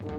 Hi,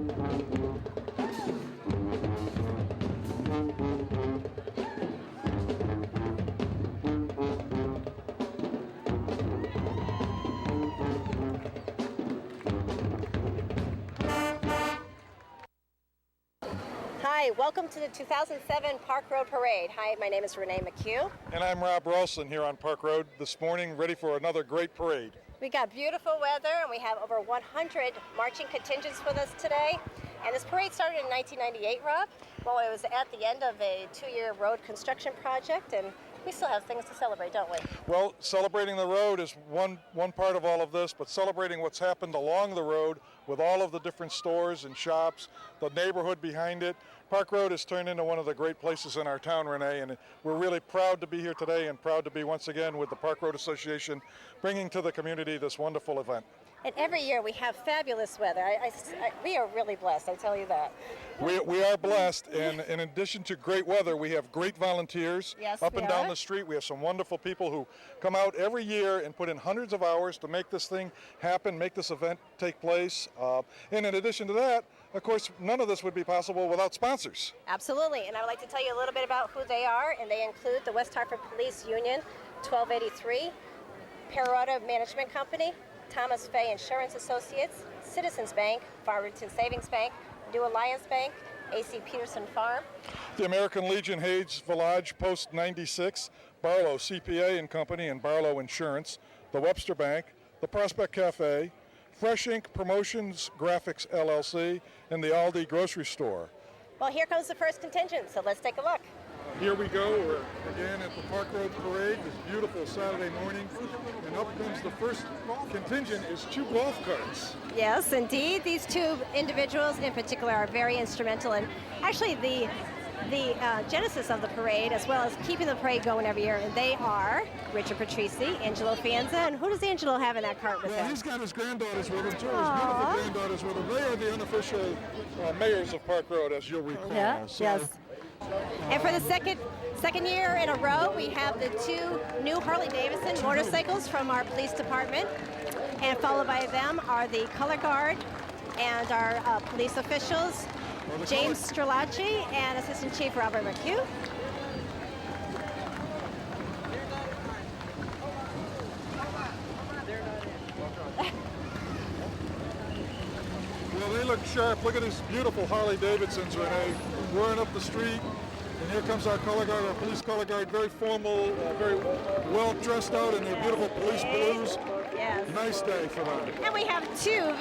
welcome to the 2007 Park Road Parade. Hi, my name is Renee McHugh. And I'm Rob Ralston here on Park Road this morning, ready for another great parade. We got beautiful weather and we have over 100 marching contingents with us today. And this parade started in 1998, Rob. Well, it was at the end of a 2-year road construction project, and we still have things to celebrate, don't we? Well, celebrating the road is one part of all of this, but celebrating what's happened along the road with all of the different stores and shops, the neighborhood behind it. Park Road has turned into one of the great places in our town, Renee, and we're really proud to be here today and proud to be once again with the Park Road Association bringing to the community this wonderful event. And every year we have fabulous weather. We are really blessed, I tell you that. We are blessed, and in addition to great weather, we have great volunteers up and down the street. We have some wonderful people who come out every year and put in hundreds of hours to make this thing happen, make this event take place. And in addition to that, of course, none of this would be possible without sponsors. Absolutely, and I would like to tell you a little bit about who they are, and they include the West Hartford Police Union, 1283, Parrota Management Company, Thomas Fay Insurance Associates, Citizens Bank, Farmington Savings Bank, New Alliance Bank, A.C. Peterson Farm, the American Legion Hayes Village Post 96, Barlow CPA and Company and Barlow Insurance, the Webster Bank, the Prospect Cafe, Fresh Ink Promotions Graphics LLC, and the Aldi Grocery Store. Well, here comes the first contingent, so let's take a look. Here we go. We're again at the Park Road Parade this beautiful Saturday morning, and up comes the first contingent is 2 golf carts. Yes, indeed. These 2 individuals in particular are very instrumental in actually the genesis of the parade, as well as keeping the parade going every year. And they are Richard Patrici, Angelo Fanza, and who does Angelo have in that cart with him? He's got his granddaughters with him too. His beautiful granddaughters with him. They are the unofficial mayors of Park Road, as you'll recall. Yeah, so, yes. And for the second year in a row, we have the 2 new Harley-Davidson motorcycles from our police department. And followed by them are the color guard and our police officials, James Strelacci and Assistant Chief Robert McHugh. Well, they look sharp. Look at these beautiful Harley-Davidsons, Renee, roaring up the street. And here comes our color guard, our police color guard, very formal, very well dressed out in their beautiful police blues. Yes. Nice day for them. And we have 3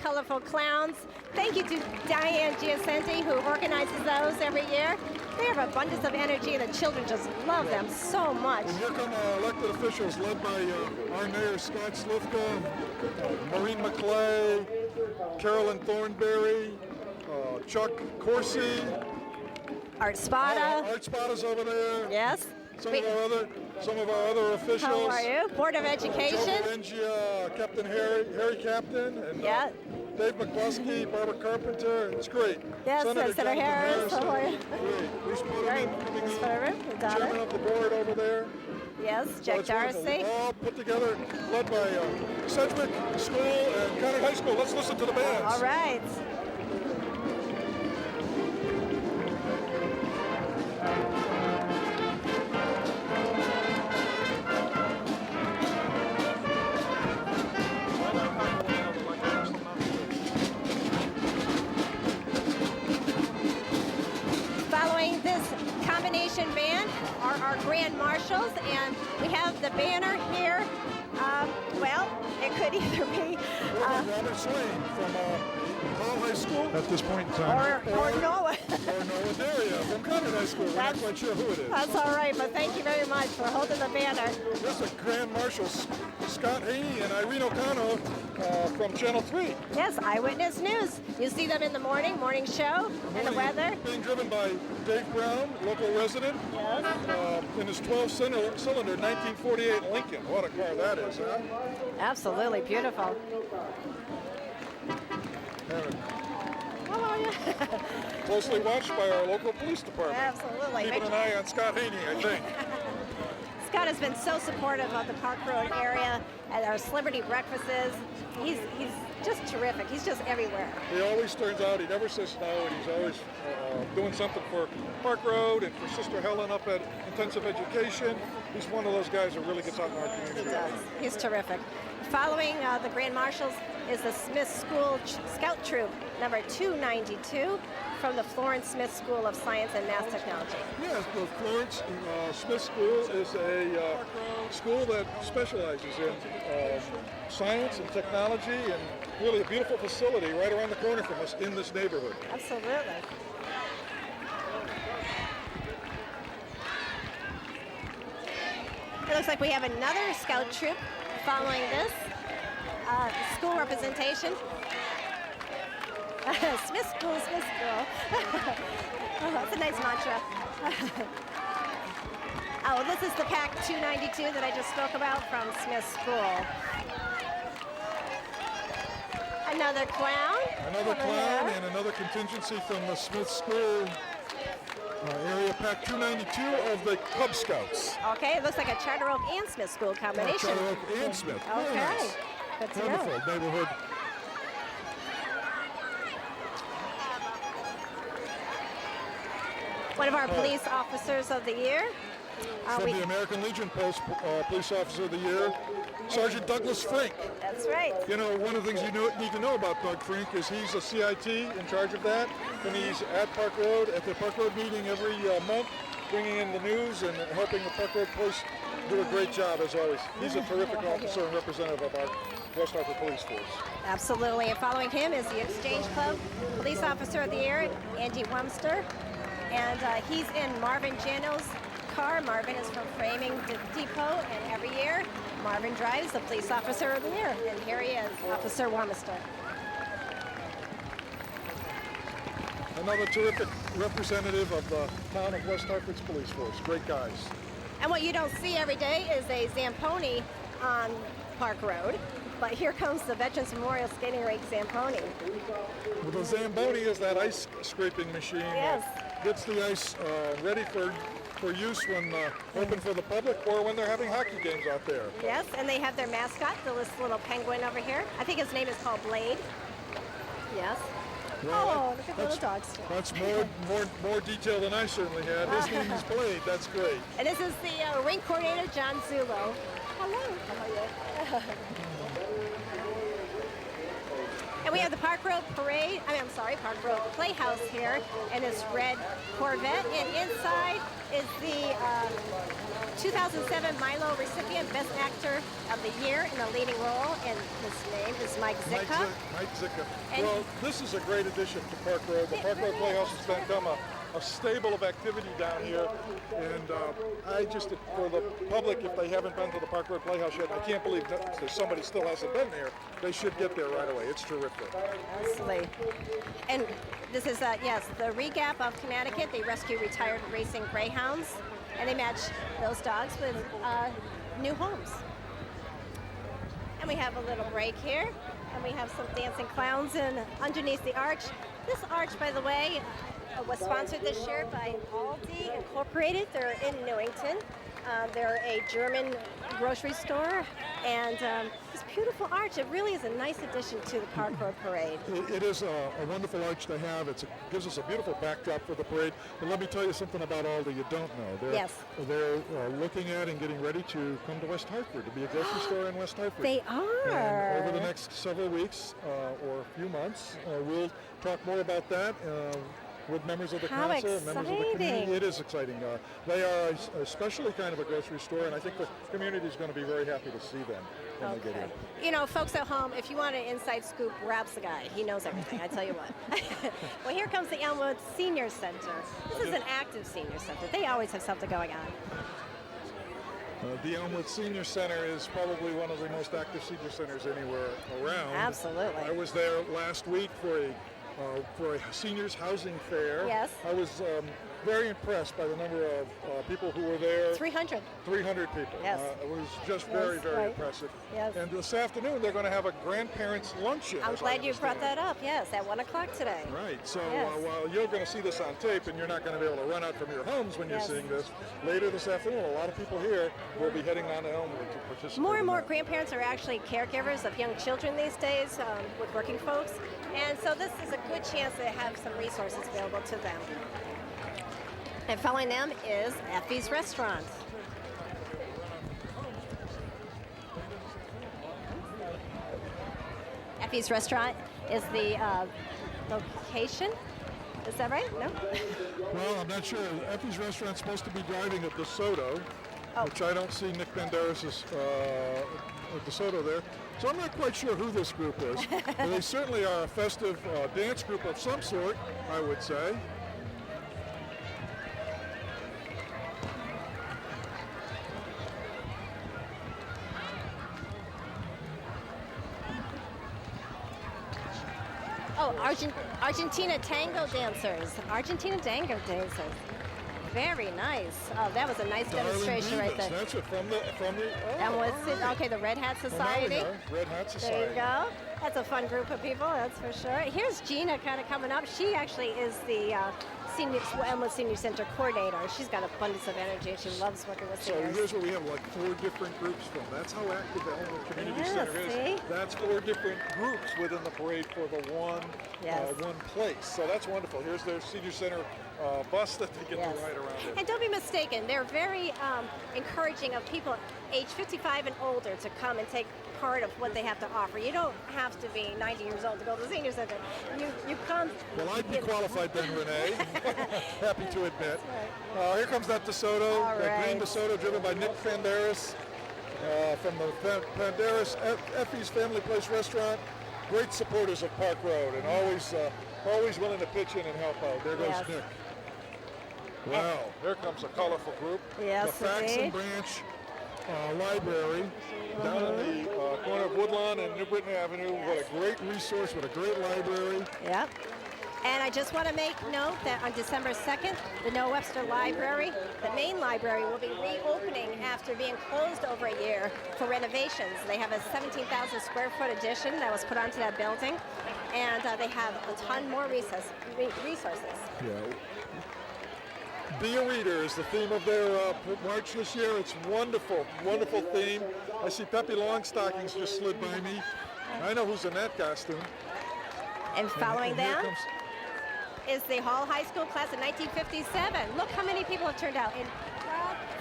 colorful clowns. Thank you to Diane Giacenti, who organizes those every year. They have an abundance of energy, and the children just love them so much. And here come our elected officials, led by our mayor, Scott Slivka, Maureen McClay, Carolyn Thornberry, Chuck Corsi, Art Spada. Art Spada's over there. Yes. Some of our other officials. How are you? Board of Education. Joe Berengia, Captain Harry Captain, and Dave McCluskey, Barbara Carpenter. It's great. Yes, Senator Harris. How are you? Great. Bruce Puderman coming in. Chairman of the board over there. Yes, Jack Darcy. All put together, led by Sedgwick School and Concord High School. Let's listen to the bands. All right. Following this combination band are our grand marshals, and we have the banner here. Well, it could either be Robert Swain from Hall High School at this point in time. or Noah. Or Noah Daria from Concord High School. We're not quite sure who it is. That's all right, but thank you very much for holding the banner. This is Grand Marshal Scott Haney and Irene O'Connell from Channel 3. Yes, Eyewitness News. You see them in the morning show, and the weather. Being driven by Dave Brown, local resident, in his 12-cylinder 1948 Lincoln. What a car that is, huh? Absolutely beautiful. How are you? Closely watched by our local police department. Absolutely. Keeping an eye on Scott Haney, I think. Scott has been so supportive of the Park Road area at our celebrity breakfasts. He's just terrific. He's just everywhere. He always turns out, he never says no, and he's always doing something for Park Road and for Sister Helen up at Intensive Education. He's one of those guys that really gets out in our community. He does. He's terrific. Following the Grand Marshals is the Smith School Scout Troop, number 292, from the Florence Smith School of Science and Mass Technology. Yes, the Florence Smith School is a school that specializes in science and technology, and really a beautiful facility right around the corner from us in this neighborhood. Absolutely. It looks like we have another Scout Troop following this. School representation. Smith School, Smith School. Oh, that's a nice mantra. Oh, this is the Pack 292 that I just spoke about from Smith School. Another clown. Another clown and another contingency from the Smith School area, Pack 292 of the Cub Scouts. Okay, it looks like a Charter Oak and Smith School combination. Charter Oak and Smith. Very Okay, nice. good to Wonderful know. neighborhood. One of our police officers of the year. From the American Legion Police Officer of the Year, Sergeant Douglas Frink. That's right. You know, one of the things you need to know about Doug Frink is he's a CIT in charge of that, and he's at Park Road, at the Park Road meeting every month, bringing in the news and helping the Park Road Police do a great job, as always. He's a terrific officer and representative of our West Hartford Police Force. Absolutely, and following him is the Exchange Club Police Officer of the Year, Andy Wumster, and he's in Marvin Jano's car. Marvin is from Framing Depot, and every year Marvin drives the Police Officer of the Year, and here he is, Officer Wumster. Another terrific representative of the town of West Hartford's police force. Great guys. And what you don't see every day is a Zamponi on Park Road, but here comes the Veterans Memorial Skating Rink Zamponi. Well, the Zamboni is that ice scraping machine Yes. that gets the ice ready for use when open for the public or when they're having hockey games out there. Yes, and they have their mascot, this little penguin over here. I think his name is called Blade. Yes. Well, Look at the little dogs. That's more detail than I certainly had. His name is Blade. That's great. And this is the rink coordinator, John Zulo. Hello. How are you? And we have the Park Road Parade, Park Road Playhouse here in this red Corvette. And inside is the 2007 Milo recipient, Best Actor of the Year in a leading role, and his name is Mike Zicka. Mike Zicka. And Well, this is a great addition to Park Road. The Park Road Playhouse has become a stable of activity down here, and for the public, if they haven't been to the Park Road Playhouse yet, I can't believe that somebody still hasn't been there, they should get there right away. It's terrific. Absolutely. And this is, the REGAP of Connecticut. They rescue retired racing greyhounds, and they match those dogs with new homes. And we have a little break here, and we have some dancing clowns underneath the arch. This arch, by the way, was sponsored this year by Aldi Incorporated. They're in Newington. They're a German grocery store, and this beautiful arch, it really is a nice addition to the Park Road Parade. It is a wonderful arch to have. It gives us a beautiful backdrop for the parade. And let me tell you something about Aldi you don't know. They're looking at and getting ready to come to West Hartford, to be a grocery store in West Hartford. They are. And over the next several weeks or a few months, we'll talk more about that. With members of the council, members of the community. It is exciting. They are a specially kind of a grocery store, and I think the community is going to be very happy to see them when they get here. You know, folks at home, if you want an inside scoop, Rob's the guy. He knows everything, I tell you what. Well, here comes the Elmwood Senior Center. This is an active senior center. They always have something going on. The Elmwood Senior Center is probably one of the most active senior centers anywhere around. Absolutely. I was there last week for a seniors housing fair. Yes. I was very impressed by the number of people who were there. 300. 300 people. Yes. It was just very, very right. impressive. Yes. And this afternoon, they're going to have a grandparents' luncheon. I'm as I glad you brought understand. that up. Yes, at 1 o'clock today. Right. So Yes. while you're going to see this on tape and you're not going to be able to run out from your homes when you're Yes. seeing this, later this afternoon, a lot of people here will be heading on to Elmwood to participate. More in and more that. grandparents are actually caregivers of young children these days with working folks. And so this is a good chance to have some resources available to them. And following them is Effie's Restaurant. Effie's Restaurant is the location. Is that right? No? Well, I'm not sure. Effie's Restaurant's supposed to be driving a DeSoto, which I don't see Nick Banderas' DeSoto there. So I'm not quite sure who this group is. But they certainly are a festive dance group of some sort, I would say. Oh, Argentina Tango Dancers. Argentina Tango Dancers. Very nice. Oh, that was a nice demonstration right there. That's it from the And all was right. okay, the Red Hat Well, now we Society. know. Red Hat There Society. you go. That's a fun group of people, that's for sure. Here's Gina kind of coming up. She actually is the Elmwood Senior Center coordinator. She's got abundance of energy and she loves working with So seniors. here's where we have like 4 different groups from. That's how active the Elmwood Community Yeah, Center is. see? That's 4 different groups within the parade for the one place. So that's wonderful. Here's their senior center bus that they get Yes. to ride around in. And don't be mistaken, they're very encouraging of people age 55 and older to come and take part of what they have to offer. You don't have to be 90 years old to go to the senior center. You come. Well, I'd be qualified then, Renee. Happy to admit. Here comes that DeSoto, All that green right. DeSoto driven by Nick Banderas from the Banderas Effie's Family Place Restaurant. Great supporters of Park Road and always willing to pitch in and help out. There goes Yes. Nick. Wow, here comes a colorful group. Yes, the Faxon indeed. Branch Library down in the corner of Woodlawn and New Britain Avenue. What a great resource, what a great library. Yep. And I just want to make note that on December 2nd, the Noah Webster Library, the main library, will be reopening after being closed over a year for renovations. They have a 17,000 square foot addition that was put onto that building, and they have a ton more resources. Yeah. Be a Reader is the theme of their march this year. It's wonderful, wonderful theme. I see Pepe Longstockings just slid by me. I know who's in that costume. And following And here them comes- is the Hall High School class of 1957. Look how many people have turned out. And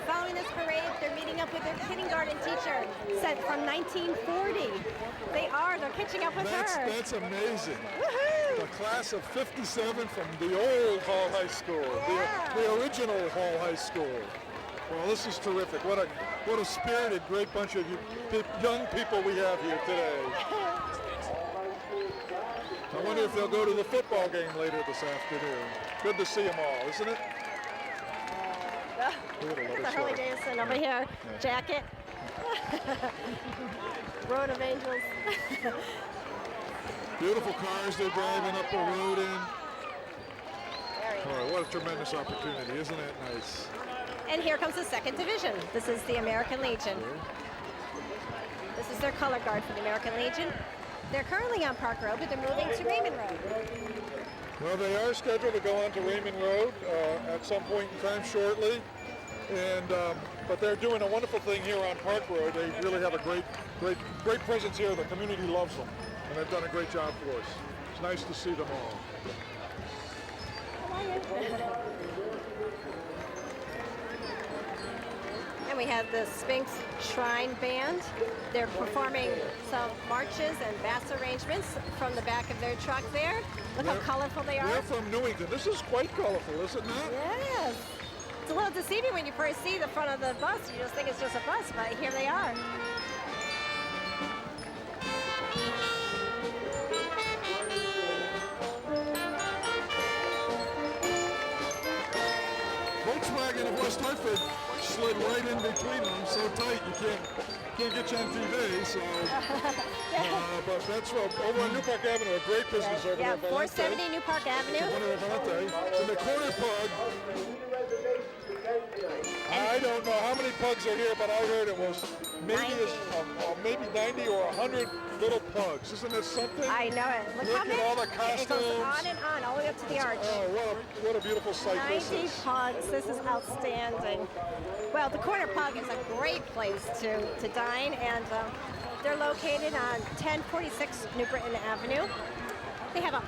following this parade, they're meeting up with their kindergarten teacher sent from 1940. They're catching up with her. That's amazing. Woohoo! The class of 57 from the old Hall High School, Yeah. the original Hall High School. Well, this is terrific. What a spirited, great bunch of young people we have here today. I wonder if they'll go to the football game later this afternoon. Good to see them all, isn't it? Look at the Harley Davidson over here. Jacket. Road of Angels. Beautiful cars they're driving up the road in. Very All right, what a tremendous opportunity. Isn't that nice? And here comes the second division. This is the American Legion. This is their color guard for the American Legion. They're currently on Park Road, but they're moving to Raymond Road. Well, they are scheduled to go on to Raymond Road at some point in time shortly. And but they're doing a wonderful thing here on Park Road. They really have a great presence here. The community loves them, and they've done a great job for us. It's nice to see them all. And we have the Sphinx Shrine Band. They're performing some marches and bass arrangements from the back of their truck there. Look how colorful they are. They're from Newington. This is quite colorful, is it not? Yes. It's a little deceiving when you first see the front of the bus. You just think it's just a bus, but here they are. Volkswagen of West Hartford slid right in between them so tight you can't get you on TV, so. But that's over on New Park Avenue, a great business over Yeah, there. 470 New Park Avenue. And the corner pug. I don't know how many pugs are here, but I heard it was maybe 90 or 100 little pugs. Isn't this something? I know it. Look how at many. all the It costumes. goes on and on, all the way up to the arch. Oh, what a beautiful sight this 90 is. pugs. This is outstanding. Well, the Corner Pug is a great place to dine, and they're located on 1046 New Britain Avenue. They have an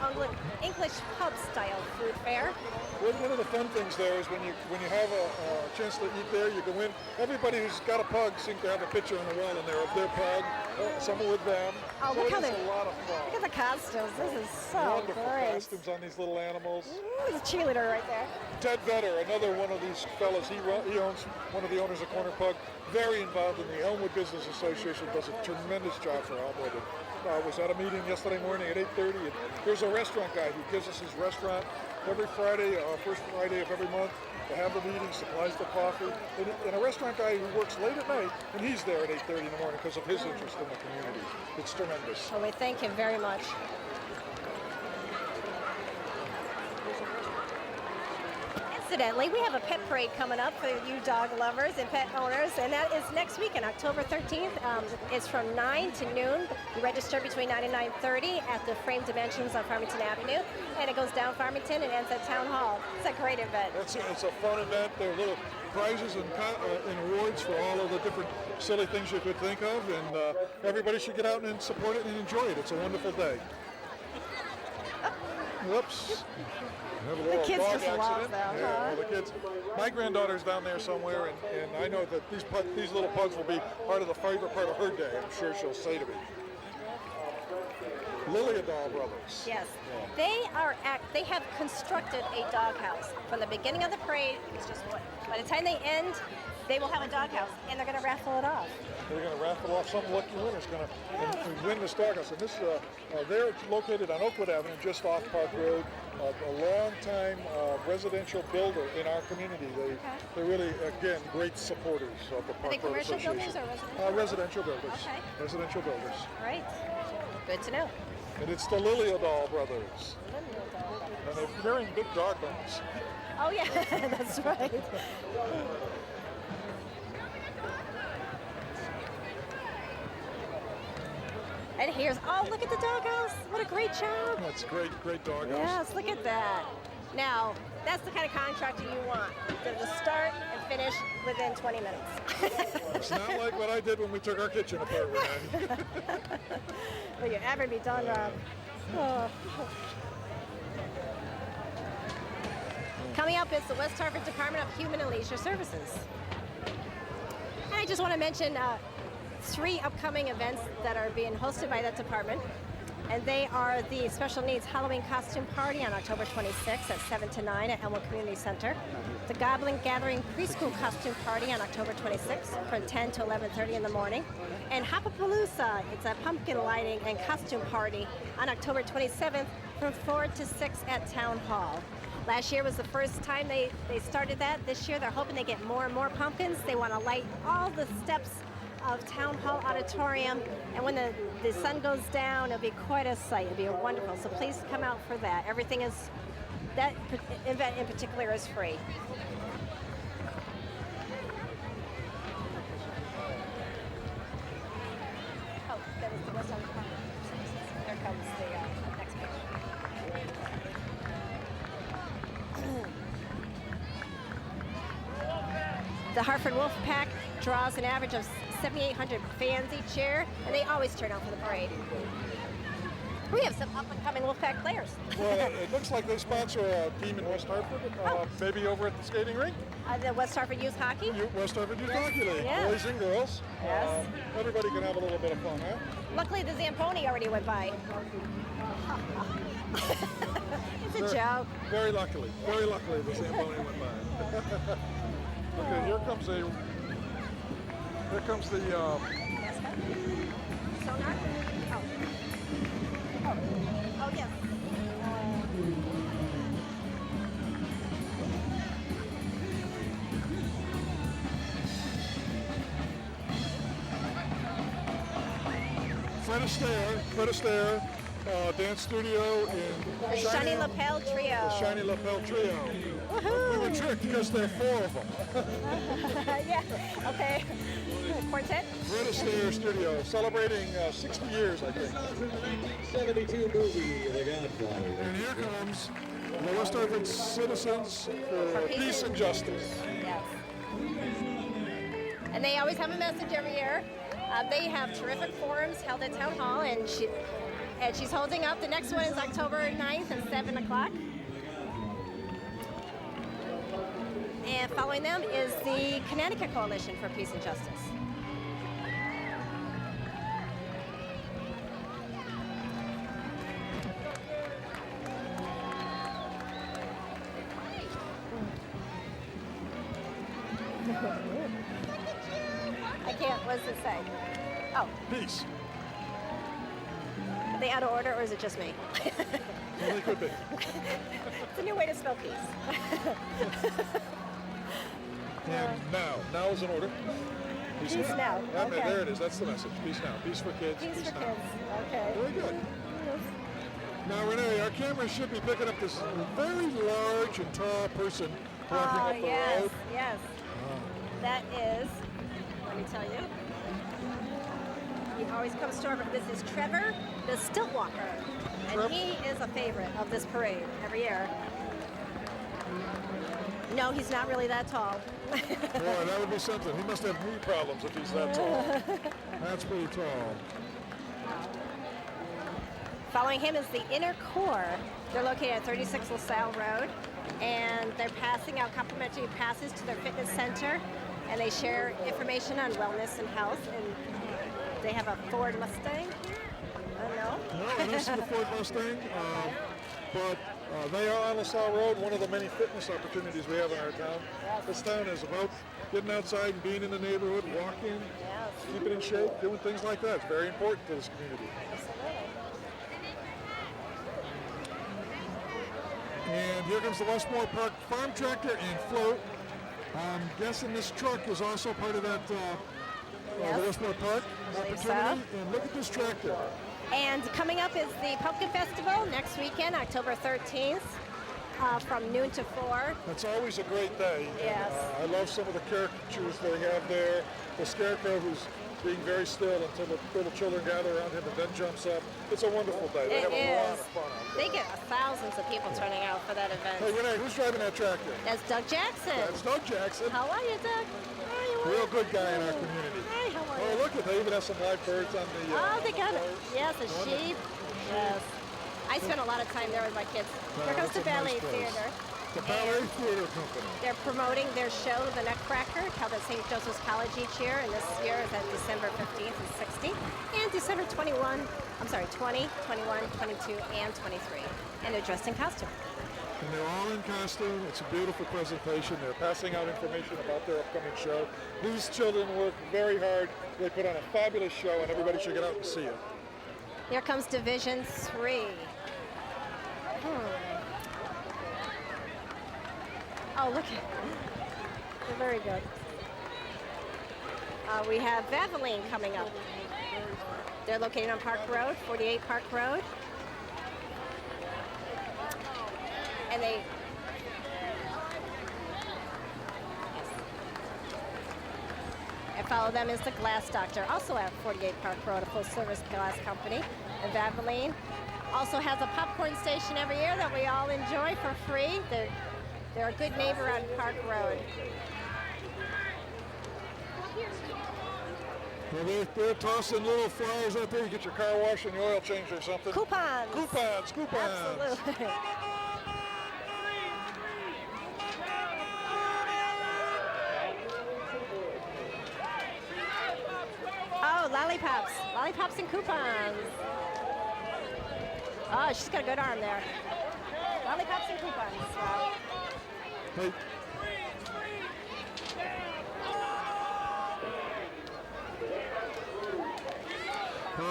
English pub-style food fair. One of the fun things there is when you have a chance to eat there, you can win. Everybody who's got a pug seems to have a picture on the wall in there of their pug, someone with them. Oh, so look how it's they a lot of fun. look at the costumes. This is so Wonderful great. costumes on these little animals. Ooh, there's a cheerleader right there. Ted Vetter, another one of these fellas, he owns one of the owners of Corner Pug, very involved in the Elmwood Business Association, does a tremendous job for Elmwood. I was at a meeting yesterday morning at 8:30, and there's a restaurant guy who gives us his restaurant every Friday, first Friday of every month, to have the meeting, supplies the coffee, and a restaurant guy who works late at night, and he's there at 8:30 in the morning because of his interest in the community. It's tremendous. Well, we thank him very much. Incidentally, we have a pet parade coming up for you dog lovers and pet owners, and that is next week on October 13th. It's from 9 to noon. You register between 9 and 9:30 at the Frame Dimensions on Farmington Avenue, and it goes down Farmington and ends at Town Hall. It's a great event. It's a fun event. There are little prizes and awards for all of the different silly things you could think of, and everybody should get out and support it and enjoy it. It's a wonderful day. Whoops. The kids dog just love accident. them, Yeah, huh? well, the kids. My granddaughter's down there somewhere, and I know that these little pugs will be part of the favorite part of her day. I'm sure she'll say to me. Liliadol Brothers. Yes, they have constructed a doghouse from the beginning of the parade. It's just wood. By the time they end, they will have a doghouse, and they're going to raffle it off. They're going to raffle off some lucky winner's going to win this doghouse. And this is they're located on Oakwood Avenue, just off Park Road. A long-time residential builder in our community. They're really, again, great supporters of the Park Are they Road commercial Association. builders or residential? Residential builders. Okay. Residential builders. All right. Good to know. And it's the Liliadol Brothers. And they're carrying big dog bones. Oh, yeah, that's right. And here's, oh, look at the doghouse. What a great job. That's great doghouse. Yes, look at that. Now, that's the kind of contractor you want. To start and finish within 20 minutes. It's not like what I did when we took our kitchen apart, Renee. Well, you're ever be done, Rob. Oh. Coming up is the West Hartford Department of Human and Leisure Services. And I just want to mention 3 upcoming events that are being hosted by that department. And they are the Special Needs Halloween Costume Party on October 26th at 7 to 9 at Elmwood Community Center. The Goblin Gathering Preschool Costume Party on October 26th from 10 to 11:30 in the morning. And Hopapalooza, it's a pumpkin lighting and costume party on October 27th from 4 to 6 at Town Hall. Last year was the first time they started that. This year they're hoping they get more and more pumpkins. They want to light all the steps of Town Hall Auditorium, and when the sun goes down, it'll be quite a sight. It'll be wonderful. So please come out for that. Everything is, that event in particular is free. Oh, that was the West Hartford Department of Services. There comes the next picture. The Hartford Wolf Pack draws an average of 7,800 fans each year, and they always turn out for the parade. We have some up-and-coming Wolfpack players. Well, it looks like they sponsor a team in West Hartford, maybe over at the skating rink. The West Hartford Youth Hockey. West Hartford Youth Hockey League, Yeah. boys and girls. Yes. Everybody can have a little bit of fun, huh? Luckily, the Zamponi already went by. It's a joke. Very luckily, the Zamboni went by. Okay, here comes the Sonar? Oh, yes. Fred Astaire, dance studio in The Shiny Lapel Trio. The Shiny Lapel Trio. Woohoo! We were tricked because there are 4 of them. Yeah, okay. Quartet? Fred Astaire Studio, celebrating 60 years, I think. 1972 movie, The Godfather. And here comes the West Hartford Citizens for Peace and Justice. Yes. And they always have a message every year. They have terrific forums held at Town Hall, and she's holding up. The next one is October 9th at 7 o'clock. And following them is the Connecticut Coalition for Peace and Justice. I can't, what does it say? Oh, Peace. are they out of order or is it just me? Well, they could be. It's a new way to spell peace. And now is in order. Peace now, That- okay. There it is. That's the message. Peace now. Peace for kids. Peace for now. kids, okay. Very good. Now, Renee, our camera should be picking up this very large and tall person walking up the yes, road. yes. That is, let me tell you, he always comes to our, this is Trevor, the stilt walker. And he is a favorite of this parade every year. No, he's not really that tall. Boy, that would be something. He must have knee problems if he's that tall. That's pretty tall. Following him is the Inner Core. They're located at 36 LaSalle Road, and they're passing out complimentary passes to their fitness center, and they share information on wellness and health. And they have a Ford Mustang. I don't know. No, I don't see the Ford Mustang, but they are on LaSalle Road, one of the many fitness opportunities we have in our town. This town is about getting outside and being in the neighborhood, walking, Yes. keeping in shape, doing things like that. It's very important to this community. And here comes the Westmore Park Farm Tractor and Float. I'm guessing this truck is also part of that Yes. the Westmore Park believe so. opportunity. And look at this tractor. And coming up is the Pumpkin Festival next weekend, October 13th, from noon to 4. That's always a great day. Yes. I love some of the caricatures they have there. The scarecrow who's being very still until the little children gather around him and then jumps up. It's a wonderful day. They It have a lot is. of fun out They there. get thousands of people turning out for that Hey, event. Renee, who's driving that tractor? That's Doug Jackson. That's Doug Jackson. How are you, Doug? How are you? Real good guy in our community. Hi, how are Oh, you? look at they even have some live birds on the. Oh, they got it. cars. Yes, a Wonderful. sheep. Yes. I spent a lot of time there with my kids. Here comes that's the a nice Ballet place. Theater. The Ballet Theater Company. They're promoting their show, The Nutcracker, held at St. Joseph's College each year, and this year is at December 15th and 16th, and December 20, 21, 22, and 23. And they're dressed in costume. And they're all in costume. It's a beautiful presentation. They're passing out information about their upcoming show. These children work very hard. They put on a fabulous show, and everybody should get out and see it. Here comes Division 3. Oh, look at they're very good. We have Valvoline coming up. They're located on Park Road, 48 Park Road. And they... And follow them is the Glass Doctor, also at 48 Park Road, a full-service glass company. And Valvoline also has a popcorn station every year that we all enjoy for free. They're a good neighbor on Park Road. Well, they're tossing little flyers out there. You get your car washed and your oil changed or something. Coupons. Coupons, coupons. Absolutely. Oh, lollipops. Lollipops and coupons. Oh, she's got a good arm there. Lollipops and coupons. Wow. Hey,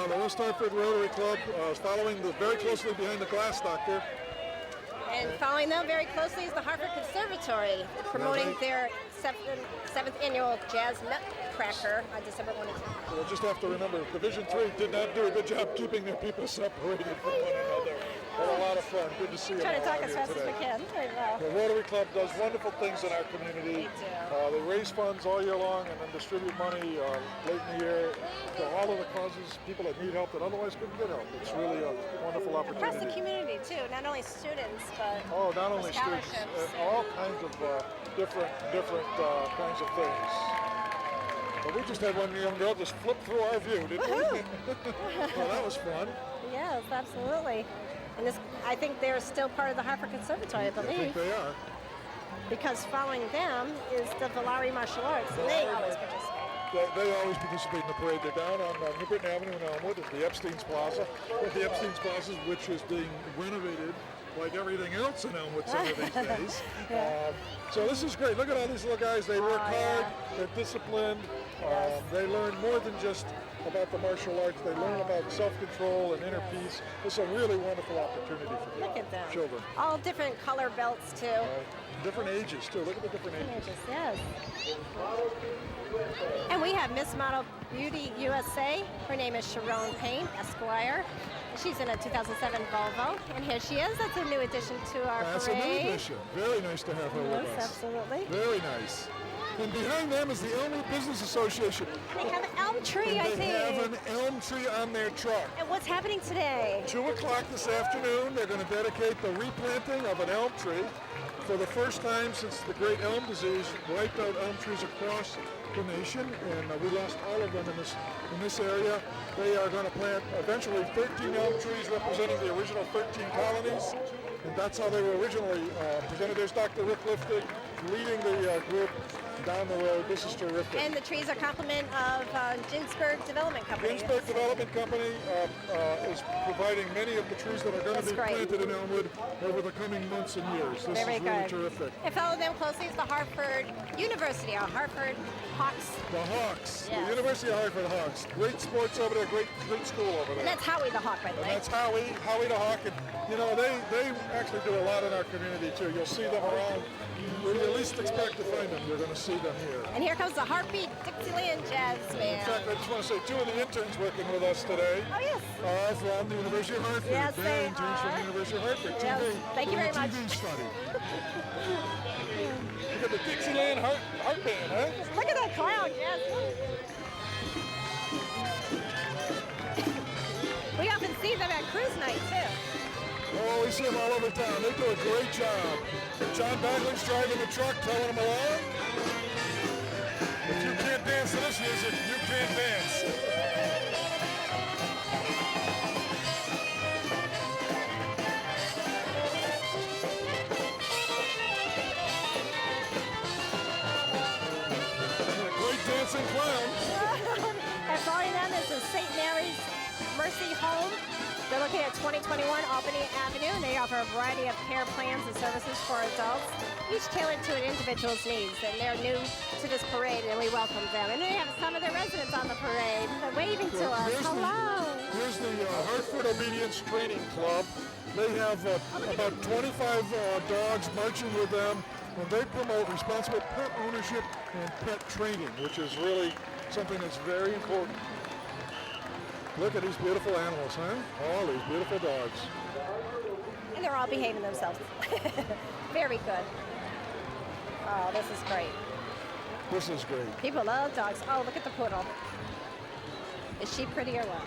the West Hartford Rotary Club is following very closely behind the Glass Doctor. And following them very closely is the Harvard Conservatory, promoting their seventh annual Jazz firecracker on December 1 and 2. We'll just have to remember, Division III did not do a good job keeping their people separated from one another. But a lot of fun. Good to see you. Trying to talk all as here fast as today. we can. Very well. The Rotary Club does wonderful things in our community. They do. They raise funds all year long and then distribute money late in the year to all of the causes, people that need help that otherwise couldn't get help. It's really a wonderful Across the opportunity. community too, not only students, but Oh, not only students, scholarships. all kinds of different kinds of things. But we just had one young girl just flip through our view, didn't we? Woohoo! Well, that was fun. Yes, absolutely. And this, I think they're still part of the Hartford Conservatory, I I think believe, they are. because following them is the Valari Martial Arts, and they always participate. They always participate in the parade. They're down on New Britain Avenue in Elmwood at the Epstein's Plaza. At the Epstein's Plaza, which is being renovated like everything else in Elmwood some of these days. So this is great. Look at all these little guys. They work hard. They're disciplined. They learn more than just about the martial arts. They learn about self-control and inner peace. It's a really wonderful opportunity for Look at them. children. All different color belts too. Different ages, too. Look at the different ages. Yes. And we have Miss Model Beauty USA. Her name is Sharon Payne, Esquire. She's in a 2007 Volvo, and here she is. That's a new addition to our That's a parade. new addition. Very nice to have her Yes, with us. absolutely. Very nice. And behind them is the Elmwood Business Association. They have an elm tree, And I they have think. an elm tree on their truck. And what's happening today? 2 o'clock this afternoon, they're going to dedicate the replanting of an elm tree. For the first time since the great elm disease wiped out elm trees across the nation, and we lost all of them in this area. They are going to plant eventually 13 elm trees representing the original 13 colonies, and that's how they were originally presented. There's Dr. Rick Liftig leading the group down the road. This is terrific. And the trees are a complement of Ginsberg Development Company. Ginsberg Development Company is providing many of the trees that are going to That's be great. planted in Elmwood over the coming months and years. This Very is really good. terrific. And follow them closely is the Hartford University, our Hartford Hawks. The Hawks, Yes. the University of Hartford Hawks. Great sports over there, great school over there. And that's Howie the Hawk, by the And way. that's Howie the Hawk. And, you know, they actually do a lot in our community, too. You'll see them around. Where you least expect to find them, you're going to see them here. And here comes the Heartbeat Dixieland Jazz In Band. fact, I just want to say 2 of the interns working with us today Oh, yes. are from the University of Hartford. Yes, They're they interns from are. the University of Hartford. Yes, TV. thank you doing very a TV much. study. Look at the Dixieland Heart Band, huh? Look at that clown, yes. We often see them at cruise night, too. Oh, we see them all over town. They do a great job. John Bagley's driving the truck, towing them along. If you can't dance to this music, you can't dance. Great dancing clown. And following them is the St. Mary's Mercy Home. They're located at 2021 Albany Avenue, and they offer a variety of care plans and services for adults, each tailored to an individual's needs. And they're new to this parade, and we welcome them. And they have some of their residents on the parade. They're waving to us. Hello. Here's the Hartford Obedience Training Club. They have about 25 dogs marching with them, and they promote responsible pet ownership and pet training, which is really something that's very important. Look at these beautiful animals, huh? All these beautiful dogs. And they're all behaving themselves. Very good. Oh, this is great. This is great. People love dogs. Oh, look at the poodle. Is she pretty or what?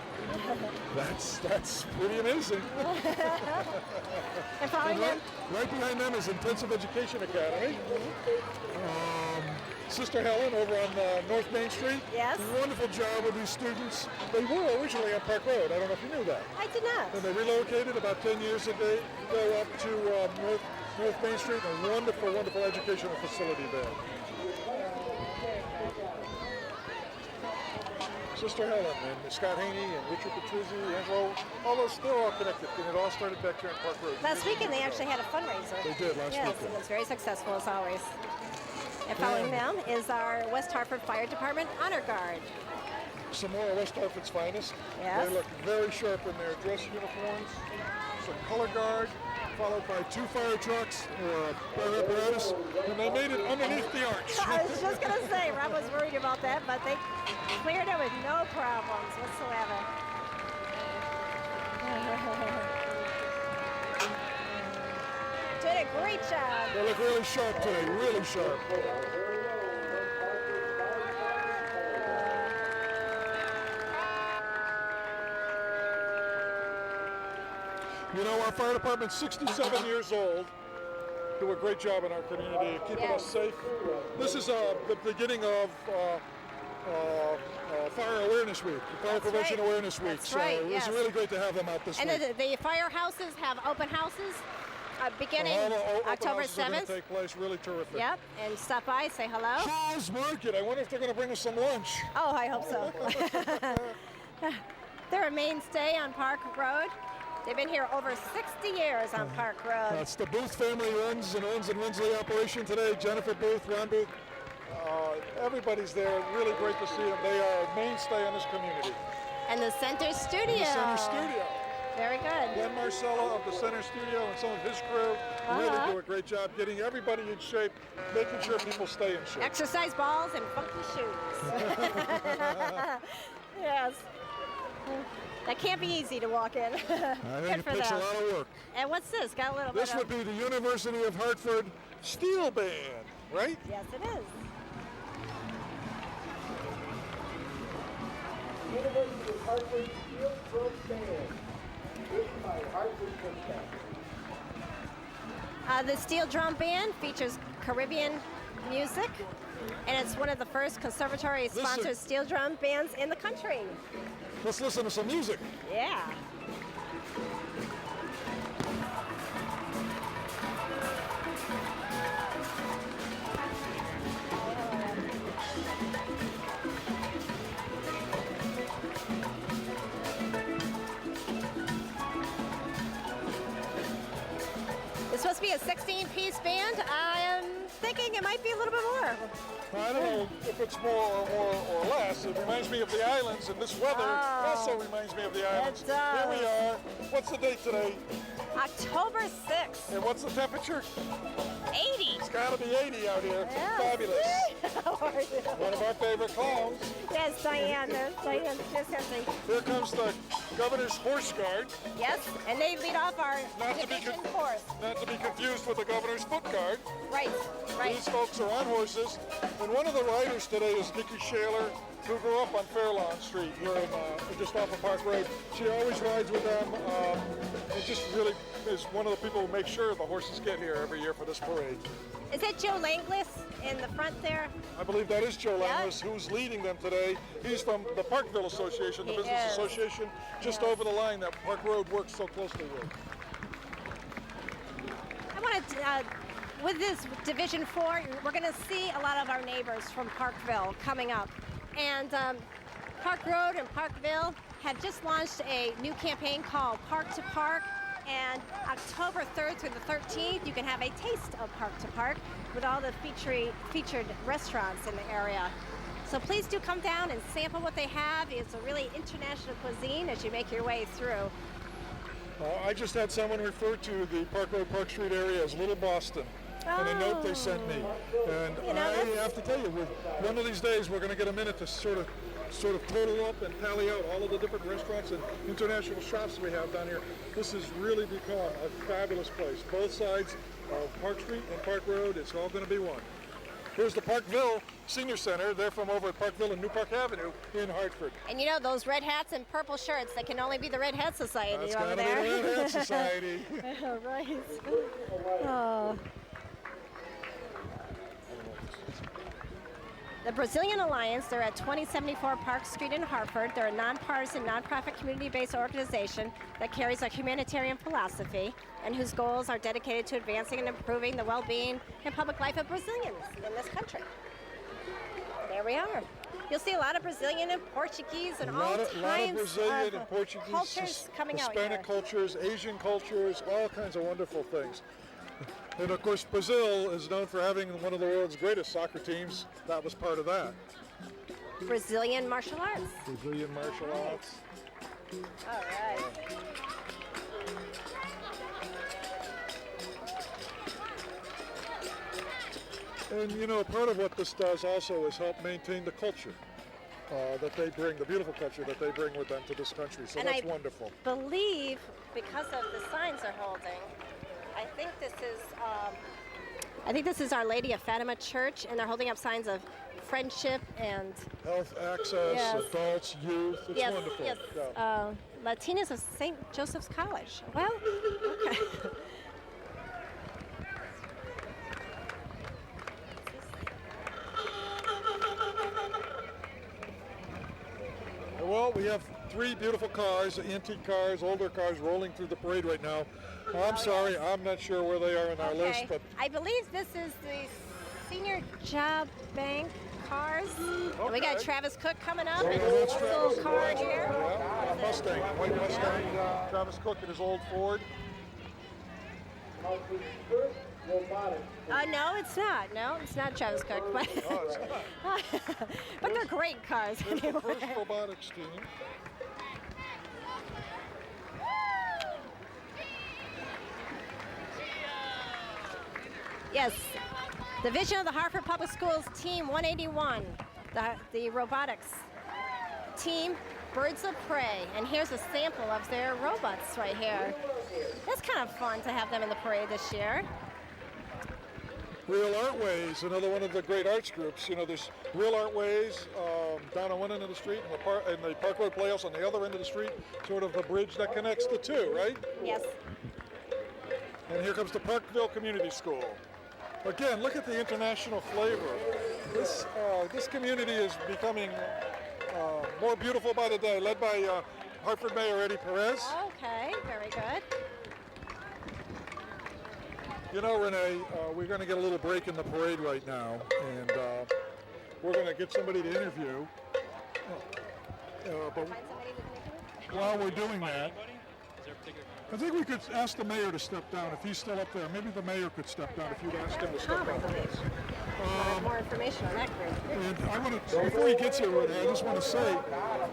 That's pretty amazing. And following And them, right behind them is Intensive Education Academy. Sister Helen over on North Main Street. Yes. Wonderful job with these students. They were originally on Park Road. I don't know if you knew that. I did not. And they relocated about 10 years ago up to North Main Street. A wonderful, wonderful educational facility there. Sister Helen and Scott Haney and Richard Petruzzi, Angelo, all those, they're all connected. And it all started back here in Park Road. Last weekend they actually had a fundraiser. They did last Yes, weekend. it was very successful as always. And following them is our West Hartford Fire Department Honor Guard. some more of West Hartford's finest. Yes. They look very sharp in their dress uniforms. Some color guard, followed by 2 fire trucks or fire apparatus, and they made it underneath the arch. I was just going to say, Rob was worried about that, but they cleared it with no problems whatsoever. Did a great job. They look really sharp today, really sharp. You know, our fire department's 67 years old. Do a great job in our community, keeping us safe. This is the beginning of Fire Awareness Week, Fire Prevention Awareness Week. That's right, so it was really great to have them out this week. And the firehouses have open houses beginning All the October open houses are going 7th. to take place, really terrific. Yep, and stop by, say hello. Charles Market, I wonder if they're going to bring us some lunch. Oh, I hope so. They're a mainstay on Park Road. They've been here over 60 years on Park Road. That's the Booth family runs and owns in Winsley operation today. Jennifer Booth, Ron Booth. Everybody's there. Really great to see them. They are a mainstay in this community. And the Center Studio. The Center Studio. Very good. Glenn Marcella of the Center Studio and some of his crew really do a great job getting everybody in shape, making sure people stay in shape. Exercise balls and funky shoes. Yes. That can't be easy to walk in. I think it takes a lot of work. And what's this? Got a little This bit would be the University of Hartford Steel Band, right? Yes, it is. University of Hartford Steel Drum Band, written by Hartford Quintet. The Steel Drum Band features Caribbean music, and it's one of the first conservatory-sponsored steel drum bands in the country. Let's listen to some music. Yeah. It's supposed to be a 16-piece band. I am thinking it might be a little bit more. I don't know if it's more or less. It reminds me of the islands, and this weather also reminds me of the islands. It does. Here we are. What's the date today? October 6th, And what's the temperature? 80. It's got to be 80 out here. Yeah. Fabulous. How are you? One of our favorite clowns. Yes, Diane. Diane Kissinger. Here comes the Governor's Horse Guard, Yes, and they lead off our Not to be division con- force. not to be confused with the Governor's Foot Guard. Right, right. These folks are on horses, and one of the riders today is Nikki Shaler, who grew up on Fairlawn Street here in, just off of Park Road. She always rides with them, and just really is one of the people who make sure the horses get here every year for this parade. Is that Joe Langlis in the front there? I believe that is Joe Yeah. Langlis, who's leading them today. He's from the Parkville Association, the He business is. association, just over the line that Park Road works so closely with. I want to, with this Division 4, we're going to see a lot of our neighbors from Parkville coming up. And Park Road and Parkville have just launched a new campaign called Park to Park. And October 3rd through the 13th, you can have a taste of Park to Park with all the featured restaurants in the area. So please do come down and sample what they have. It's a really international cuisine as you make your way through. I just had someone refer to the Park Road, Park Street area as Little Boston in a note they sent me. And You know, I that's- have to tell you, one of these days we're going to get a minute to sort of total up and tally out all of the different restaurants and international shops we have down here. This has really become a fabulous place. Both sides of Park Street and Park Road, it's all going to be one. Here's the Parkville Senior Center. They're from over at Parkville and New Park Avenue in Hartford. And you know, those red hats and purple shirts, that can only be the Red Hat Society That's over got to be there. the Red Hat Society. Right. Oh. The Brazilian Alliance, they're at 2074 Park Street in Hartford. They're a nonpartisan, nonprofit, community-based organization that carries a humanitarian philosophy and whose goals are dedicated to advancing and improving the well-being and public life of Brazilians in this country. There we are. You'll see a lot of Brazilian and Portuguese and all lot of kinds Brazilian of and Portuguese, cultures coming out Hispanic here. cultures, Asian cultures, all kinds of wonderful things. And of course, Brazil is known for having one of the world's greatest soccer teams. That was part of that. Brazilian martial arts. Brazilian martial arts. All right. And you know, part of what this does also is help maintain the culture that they bring, the beautiful culture that they bring with them to this country. So And that's I wonderful. believe because of the signs they're holding, I think this is Our Lady of Fatima Church, and they're holding up signs of friendship and Health access, Yes. adults, youth. It's yes, wonderful. yes, Yeah. Latinas of St. Joseph's College. Well, okay. Well, we have three beautiful cars, antique cars, older cars rolling through the parade right now. I'm sorry, I'm not sure where they are in our list, Okay. but I believe this is the Senior Job Bank cars. And we got Okay. Travis Cook coming up Oh, in yeah, his that's little Travis. car here. Yeah, a Mustang, white Mustang. Travis Cook in his old Ford. Hartford's first robotics. No, it's not. No, it's not Travis Cook. But, Oh, it's not. but they're great cars There's the anyway. first robotics team. Yes, the vision of the Hartford Public Schools Team 181, the robotics team, Birds of Prey. And here's a sample of their robots right here. That's kind of fun to have them in the parade this year. Real Artways, another one of the great arts groups. You know, there's Real Artways down on one end of the street, and the Park Road Playhouse on the other end of the street, sort of the bridge that connects the two, right? Yes. And here comes the Parkville Community School. Again, look at the international flavor. This community is becoming more beautiful by the day, led by Hartford Mayor Eddie Perez. Okay, very good. You know, Renee, we're going to get a little break in the parade right now, and we're going to get somebody to interview. But Find somebody to while we're doing that, I think we could ask the mayor to step down if he's still up there. Maybe the mayor could step down if you'd ask him to step Tom, I down. believe. More information on that group. And I want to, before he gets here, Renee, I just want to say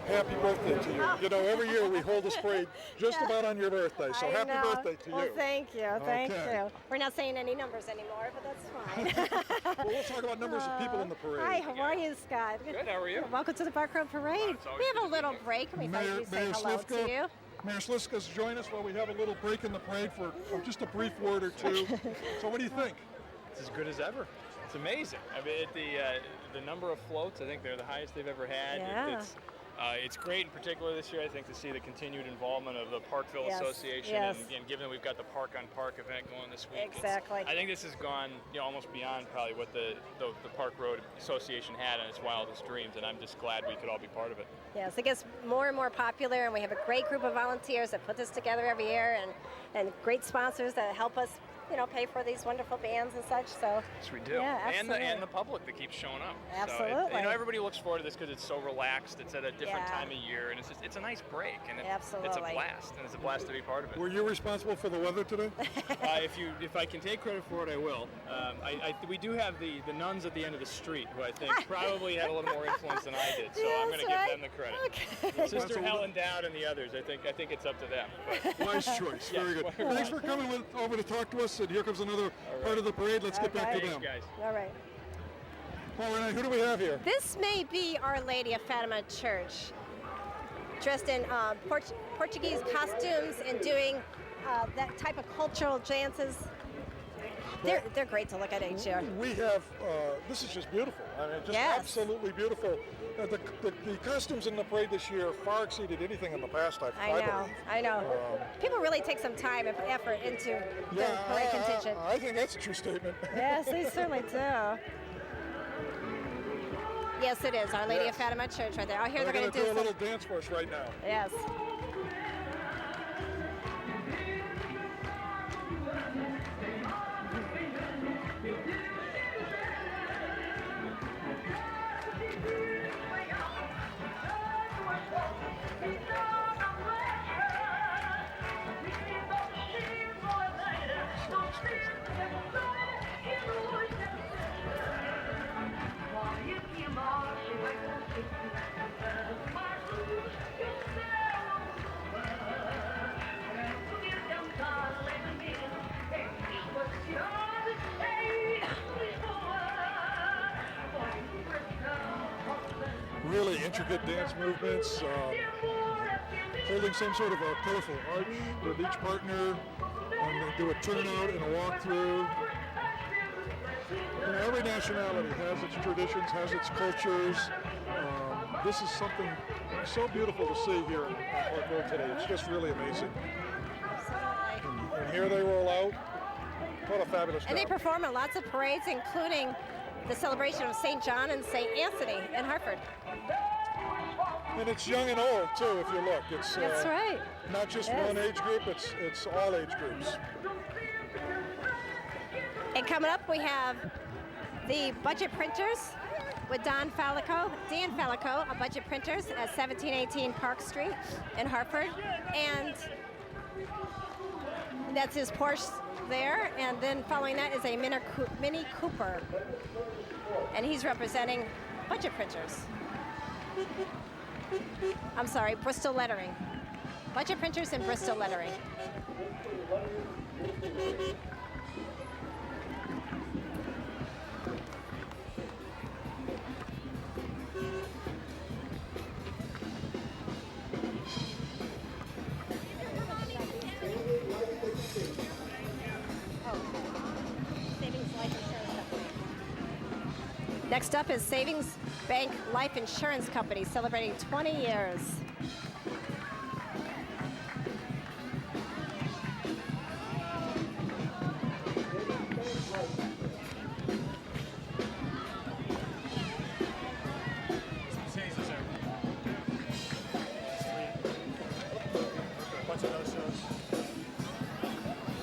happy birthday to you. You know, every year we hold this parade just about on your birthday, so I happy know. birthday to Well, you. thank you, thank Okay. you. We're not saying any numbers anymore, but that's fine. Well, we'll talk about numbers of people in the parade. Hi, how are you, Scott? Good, how are you? Welcome to the Park Road Parade. it's always We have good a to be little here. break, and we thought Mayor, we'd say Mayor hello Slivka, to you. Mayor Slivka's join us while we have a little break in the parade for just a brief word or two. So what do you think? It's as good as ever. It's amazing. I mean, the number of floats, I think they're the highest they've ever had. Yeah. It's great in particular this year, I think, to see the continued involvement of the Parkville Yes, Association, yes. And given that we've got the Park on Park event going this week. Exactly. I think this has gone almost beyond probably what the Park Road Association had in its wildest dreams, and I'm just glad we could all be part of it. Yes, it gets more and more popular, and we have a great group of volunteers that put this together every year, and great sponsors that help us, pay for these wonderful bands and such. So Yes, we do. Yeah, and absolutely. the public that keeps showing up. Absolutely. So everybody looks forward to this because it's so relaxed. It's at a different Yeah. time of year, and it's a nice break, and it's a Absolutely. blast, and it's a blast to be part of it. Were you responsible for the weather today? If I can take credit for it, I will. We do have the nuns at the end of the street who I think probably had a little more influence than I did, so I'm going to That's give them the credit. Okay. Sister That's a Helen Dowd and the others, I think it's up to them. But Wise choice. Yes, Very good. well, Thanks for coming over to talk to us. And here comes another part of the parade. Let's get back to Okay. them. thanks, guys. All right. Well, Renee, who do we have here? This may be Our Lady of Fatima Church, dressed in Portuguese costumes and doing that type of cultural dances. They're great to look at each year. We have, this is just beautiful. I mean, just Yes. absolutely beautiful. The costumes in the parade this year far exceeded anything in the past, I believe. I know. People really take some time and effort into the parade contingent. I think that's a true statement. Yes, they certainly do. Yes, it is. Our Lady Yes. of Fatima Church right there. Oh, here They're they're going going to to do a do little some. dance for us right now. Yes. really intricate dance movements, holding some sort of a colorful arch with each partner, and they do a turnout and a walkthrough. You know, every nationality has its traditions, has its cultures. This is something so beautiful to see here on Park Road today. It's just really amazing. And here they roll out. What a fabulous And they job. perform in lots of parades, including the celebration of St. John and St. Anthony in Hartford. And it's young and old too, if you look. It's That's right. not just Yes. one age group, it's all age groups. And coming up, we have the Budget Printers with Dan Fallico of Budget Printers at 1718 Park Street in Hartford. And that's his Porsche there. And then following that is a Mini Cooper. And he's representing Budget Printers. I'm sorry, Bristol Lettering. Budget Printers and Bristol Lettering. Next up is Savings Bank Life Insurance Company, celebrating 20 years.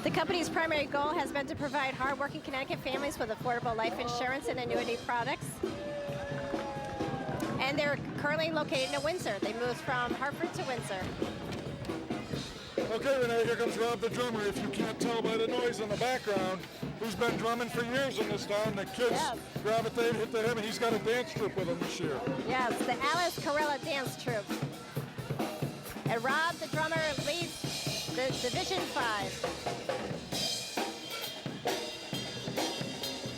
The company's primary goal has been to provide hardworking Connecticut families with affordable life insurance and annuity products. And they're currently located in Windsor. They moved from Hartford to Windsor. Okay, Renee, here comes Rob the drummer. If you can't tell by the noise in the background, he's been drumming for years in this town. The kids Yes. gravitate, hit the him, and he's got a dance troupe with him this year. Yes, the Alice Corella Dance Troupe. And Rob the drummer leads the Division 5.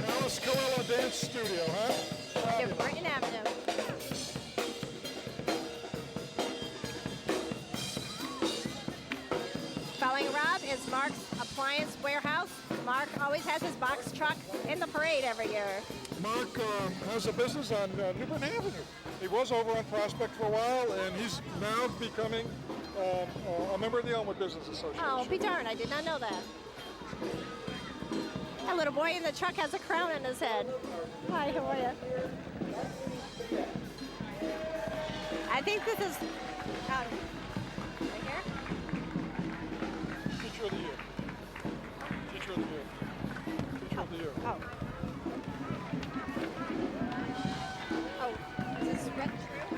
Alice Corella Dance Studio, huh? In Brighton Avenue. Following Rob is Mark's Appliance Warehouse. Mark always has his box truck in the parade every year. Mark has a business on New Britain Avenue. He was over on Prospect for a while, and he's now becoming a member of the Elmwood Business Association. Oh, be darned, I did not know that. That little boy in the truck has a crown on his head. Hi, how are you? I think this is right here. Teacher of the Year. Teacher of the Year. Teacher of the Year. Oh. Oh, is this Red True?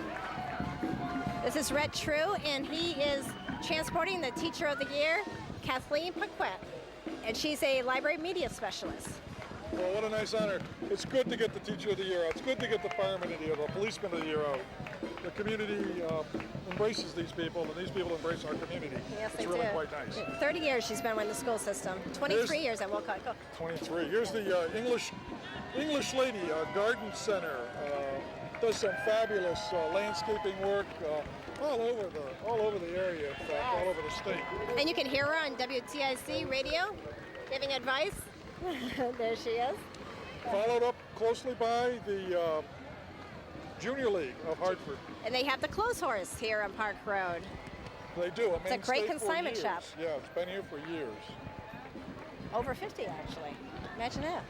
This is Red True, and he is transporting the Teacher of the Year, Kathleen Paquette. And she's a library media specialist. Well, what a nice honor. It's good to get the Teacher of the Year out. It's good to get the Fireman of the Year, the Policeman of the Year out. The community embraces these people, and these people embrace our community. Yes, it's they really do. quite nice. 30 years she's been with the school system. 23 years at Wilcott. Go. 23. Here's the English lady, Garden Center. Does some fabulous landscaping work all over the area, in fact, all over the state. And you can hear her on WTIC radio giving advice. There she is. Followed up closely by the Junior League of Hartford. And they have the Clothes Horse here on Park Road. They do. It's a great consignment shop. Yeah, it's been here for years. Over 50, actually. Imagine that.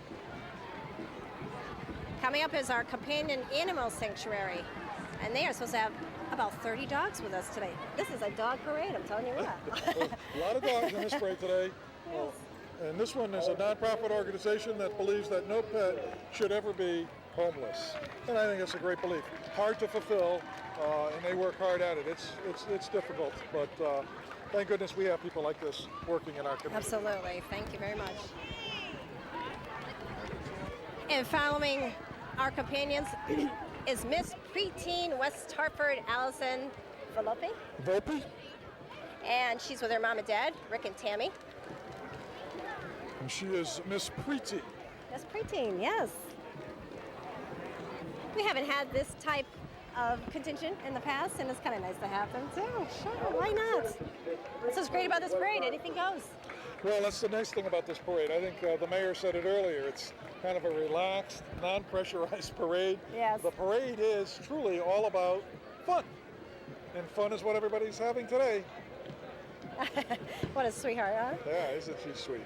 Coming up is our companion animal sanctuary. And they are supposed to have about 30 dogs with us today. This is a dog parade, I'm telling you what. A lot of dogs in this parade today. And this one is a nonprofit organization that believes that no pet should ever be homeless. And I think it's a great belief. Hard to fulfill, and they work hard at it. It's difficult, but thank goodness we have people like this working in our community. Absolutely. Thank you very much. And following our companions is Miss Preteen West Hartford, Allison Volpe. Volpe? And she's with her mom and dad, Rick and Tammy. And she is Miss Preety. Miss Preteen, yes. We haven't had this type of contingent in the past, and it's kind of nice to have them too. Sure, why not? That's what's great about this parade. Anything goes. Well, that's the nice thing about this parade. I think the mayor said it earlier. It's kind of a relaxed, non-pressurized parade. Yes. The parade is truly all about fun. And fun is what everybody's having today. What a sweetheart, huh? Yeah, isn't she sweet?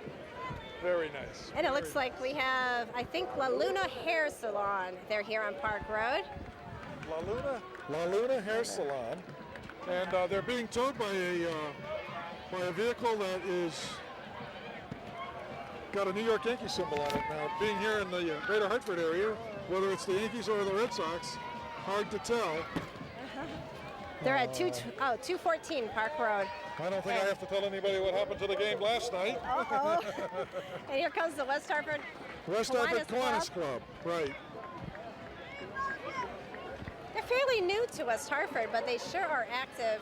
Very nice. And it looks like we have, I think, La Luna Hair Salon. They're here on Park Road. La Luna Hair Salon. And they're being towed by a vehicle that is got a New York Yankee symbol on it. Now, being here in the Greater Hartford area, whether it's the Yankees or the Red Sox, hard to tell. They're at 214 Park Road. I don't think I have to tell anybody what happened to the game last night. Uh-oh. And here comes the West Hartford Kiwanis Club. Right. They're fairly new to West Hartford, but they sure are active.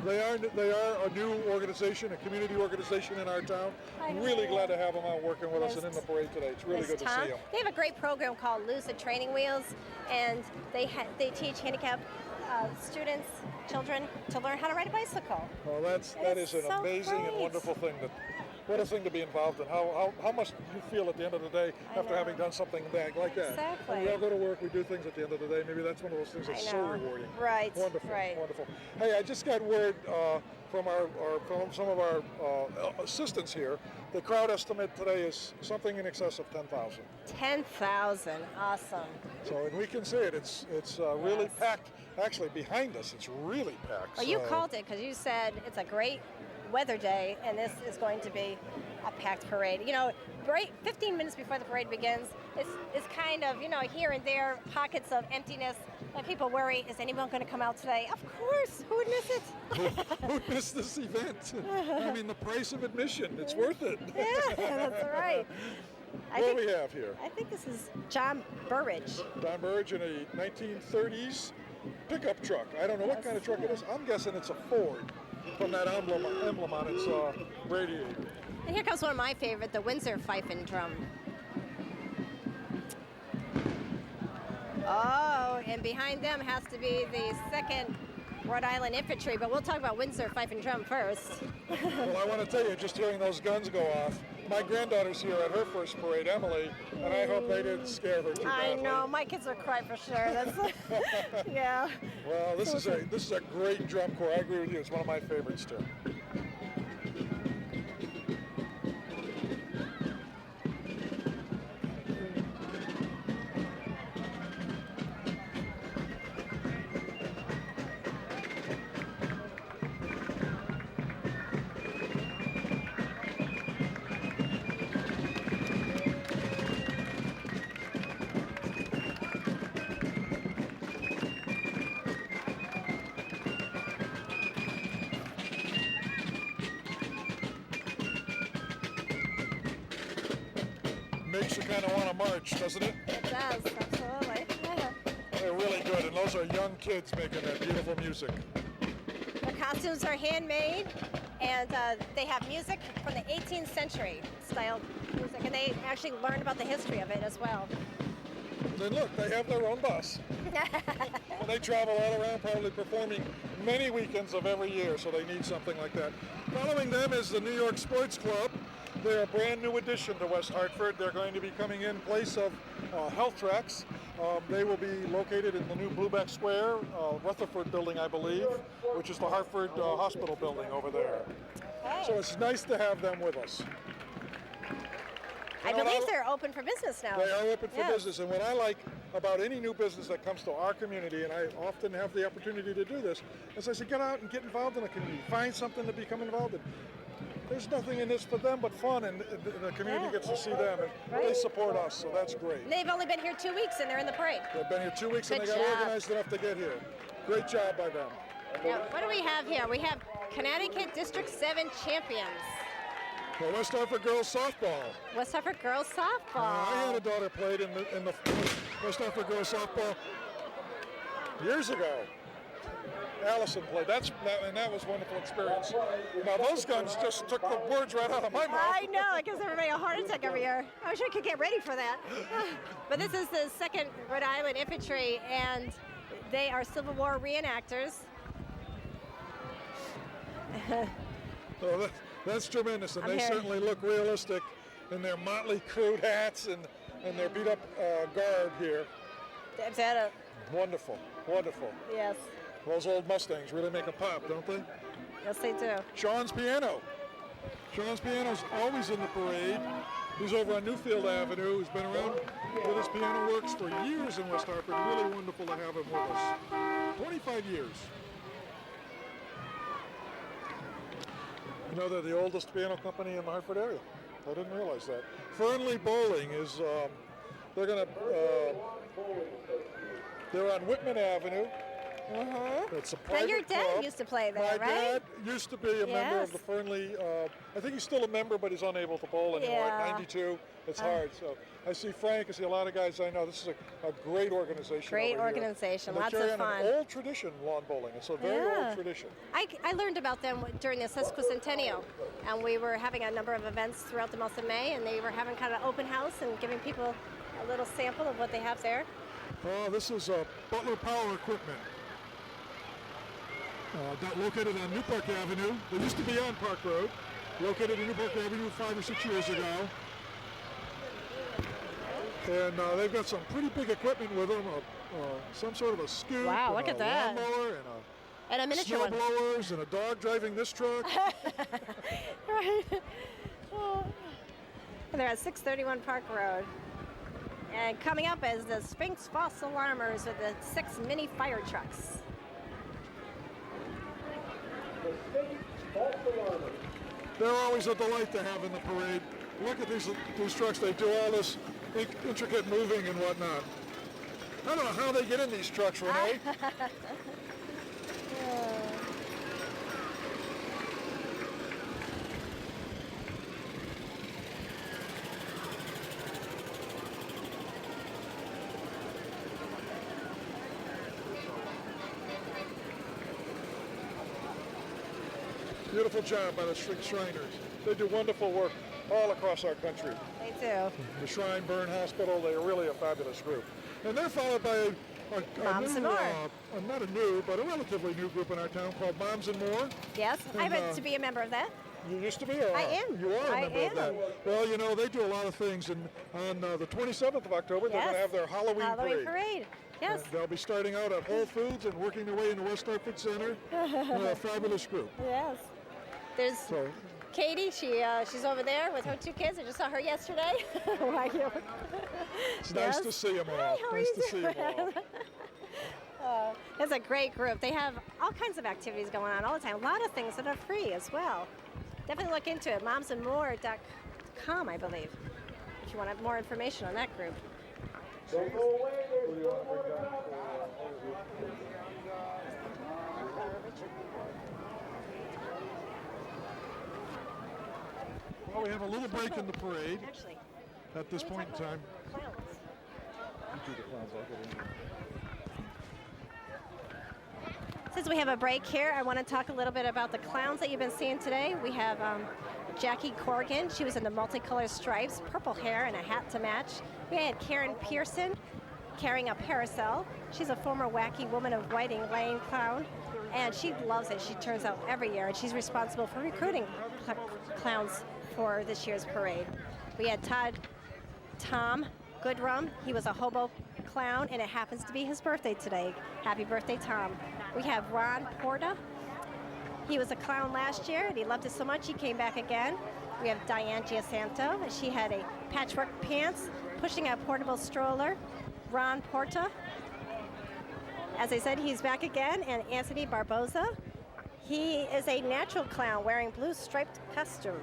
They are a new organization, a community organization in our town. Really glad to have them out working with us and in the parade today. It's really good to see them. They have a great program called Lucid Training Wheels, and they teach handicapped students, children, to learn how to ride a bicycle. Well, that is an amazing and wonderful thing. What a thing to be involved in. How much you feel at the end of the day after having done something like that. Exactly. When we all go to work, we do things at the end of the day. Maybe that's one of those things that's so rewarding. Right. Wonderful. Right. Wonderful. Hey, I just got word from some of our assistants here. The crowd estimate today is something in excess of 10,000. 10,000. Awesome. So, and we can see it. It's really packed. Actually, behind us, it's really packed. Well, you called it because you said it's a great weather day, and this is going to be a packed parade. You know, 15 minutes before the parade begins, it's kind of, here and there, pockets of emptiness, and people worry, is anyone going to come out today? Of course, who would miss it? Who would miss this event? I mean, the price of admission, it's worth it. Yeah, that's right. What do we have here? I think this is John Burridge. John Burridge in a 1930s pickup truck. I don't know what kind of truck it is. I'm guessing it's a Ford from that emblem on its radiator. And here comes one of my favorite, the Windsor Fife and Drum. Oh, and behind them has to be the 2nd Rhode Island Infantry, but we'll talk about Windsor Fife and Drum first. Well, I want to tell you, just hearing those guns go off, my granddaughter's here at her first parade, Emily, and I hope they didn't scare her too badly. I know, my kids are crying for sure. That's yeah. Well, this is a great drum corps. I agree with you. It's one of my favorites too. Makes you kind of want to march, doesn't it? It does, absolutely. Yeah. They're really good, and those are young kids making that beautiful music. The costumes are handmade, and they have music from the 18th century style music, and they actually learned about the history of it as well. Then look, they have their own bus. And they travel all around, probably performing many weekends of every year, so they need something like that. Following them is the New York Sports Club. They're a brand new addition to West Hartford. They're going to be coming in place of Health Tracks. They will be located in the new Blueback Square, Rutherford building, I believe, which is the Hartford Hospital building over there. Hey. So it's nice to have them with us. I believe they're open for business now. They are open for business, and what I like about any new business that comes to our community, and I often have the opportunity to do this, is I say get out and get involved in the community. Find something to become involved in. There's nothing in this for them but fun, and the community gets to see them, and they support us, so that's great. They've only been here 2 weeks, and they're in the parade. They've been here 2 weeks, and Good they got job. organized enough to get here. Great job by them. Now, what do we have here? We have Connecticut District 7 champions. Well, West Hartford girls softball. West Hartford girls softball. I had a daughter played in the West Hartford girls softball years ago. Allison played. And that was a wonderful experience. Now those guns just took the words right out of my mouth. I know, it gives everybody a heart attack every year. I wish I could get ready for that. But this is the 2nd Rhode Island Infantry, and they are Civil War reenactors. So that's tremendous, and I'm they here. certainly look realistic in their motley crude hats and their beat up guard here. Is that a, Wonderful, wonderful. yes, Those old Mustangs really make a pop, don't they? yes they do. Sean's Piano. Sean's Piano's always in the parade. He's over on Newfield Avenue. He's been around with his piano works for years in West Hartford. Really wonderful to have him with us. 25 years. You know, they're the oldest piano company in the Hartford area. I didn't realize that. Fernley Bowling is, they're on Whitman Avenue. It's a Now private your dad club. used to play there, My right? dad used to be a member Yes. of the Fernley. I think he's still a member, but he's unable to bowl anymore. Yeah. At 92, it's hard. So I see Frank. I see a lot of guys I know. This is a great organization. Great over here. organization, And they lots carry of on fun. An old tradition, lawn bowling. It's a very Yeah. old tradition. I learned about them during the sesquicentennial, and we were having a number of events throughout the month of May, and they were having kind of an open house and giving people a little sample of what they have there. Oh, this is Butler Power Equipment. Located on New Park Avenue. They used to be on Park Road. Located on New Park Avenue 5 or 6 years ago. And they've got some pretty big equipment with them. Some sort of a scoop. Wow, and look a at that. lawnmower And a and miniature snow one. blowers and a dog driving this truck. Right. Oh. And they're at 631 Park Road. And coming up is the Sphinx False Alarmers with the 6 mini fire trucks. They're always a delight to have in the parade. Look at these trucks. They do all this intricate moving and whatnot. I don't know how they get in these trucks, Renee. Beautiful job by the Shriners. They do wonderful work all across our country. They do. The Shrine Burn Hospital, they're really a fabulous group. And they're followed by a Moms new, and More. not a new, but a relatively new group in our town called Moms and More. Yes, I And, happen to be a member of that. You used to be? Or, I am. You are a I member of that. am. Well, you know, they do a lot of things. And on the 27th of October, they're going to Yes. have their Halloween parade. Yes. They'll be starting out at Whole Foods and working their way into West Hartford Center. A fabulous group. Yes. There's So, Katie. She's over there with her 2 kids. I just saw her yesterday. Why you? it's nice to see them all. Hi, how are Nice you to see them all. It's a great group. They have all kinds of activities going on all the time. A lot of things that are free as well. Definitely look into it. momsandmore.com, I believe, if you want more information on that group. Don't go away, there's still more to come. Well, we have a little break in the parade Actually, at this point in time. clowns. Since we have a break here, I want to talk a little bit about the clowns that you've been seeing today. We have Jackie Corrigan. She was in the multicolored stripes, purple hair, and a hat to match. We had Karen Pearson carrying a parasol. She's a former Wacky Woman of Whiting Lane clown, and she loves it. She turns out every year, and she's responsible for recruiting clowns for this year's parade. We had Tom Goodrum. He was a hobo clown, and it happens to be his birthday today. Happy birthday, Tom. We have Ron Porta. He was a clown last year, and he loved it so much he came back again. We have Diane Giasanto, and she had a patchwork pants, pushing a portable stroller. Ron Porta. As I said, he's back again. And Anthony Barboza. He is a natural clown wearing blue striped costume.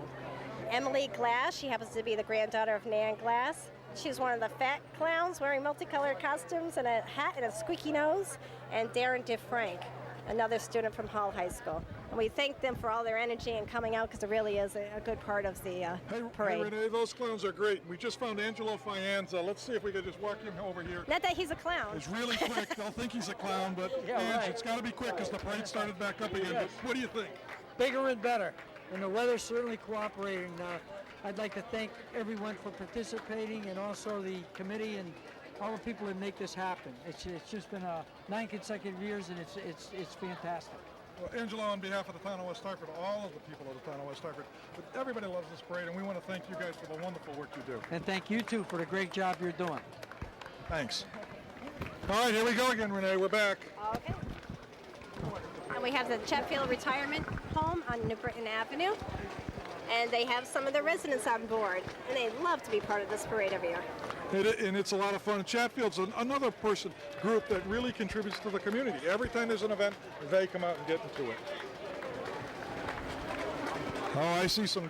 Emily Glass, she happens to be the granddaughter of Nan Glass. She's one of the fat clowns wearing multicolored costumes and a hat and a squeaky nose. And Darren DeFrank. another student from Hall High School. And we thank them for all their energy and coming out because it really is a good part of the Hey, parade. Renee, those clowns are great. We just found Angelo Fianza. Let's see if we can just walk him over here. Not that he's a clown. He's really quick. They'll think he's a clown, but Ange, it's got to be quick because the parade started back up again. Yes. But what do you think? Bigger and better. And the weather's certainly cooperating. I'd like to thank everyone for participating and also the committee and all the people that make this happen. It's just been 9 consecutive years and it's fantastic. Well, Angelo, on behalf of the town of West Hartford, all of the people of the town of West Hartford, but everybody loves this parade, and we want to thank you guys for the wonderful work you do. And thank you too for the great job you're doing. Thanks. All right, here we go again, Renee. We're back. Okay. And we have the Chetfield Retirement Home on New Britain Avenue. And they have some of the residents on board. And they love to be part of this parade every year. And it's a lot of fun. Chatfield's another group that really contributes to the community. Every time there's an event, they come out and get into it. Oh, I see some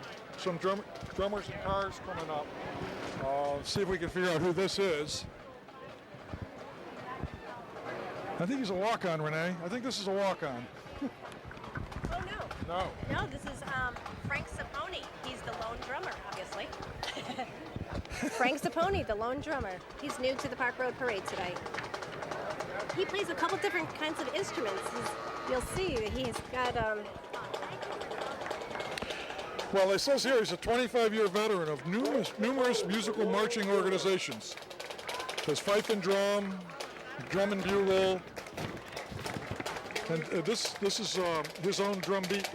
drummers and cars coming up. Let's see if we can figure out who this is. I think he's a walk-on, Renee. I think this is a walk-on. Oh, no. No. No, this is Frank Saponi. He's the lone drummer, obviously. Frank Saponi, the lone drummer. He's new to the Park Road Parade tonight. He plays a couple different kinds of instruments. You'll see that he's got Well, it says here he's a 25-year veteran of numerous musical marching organizations. It says fife and drum, drum and bugle, and this is his own drum beat,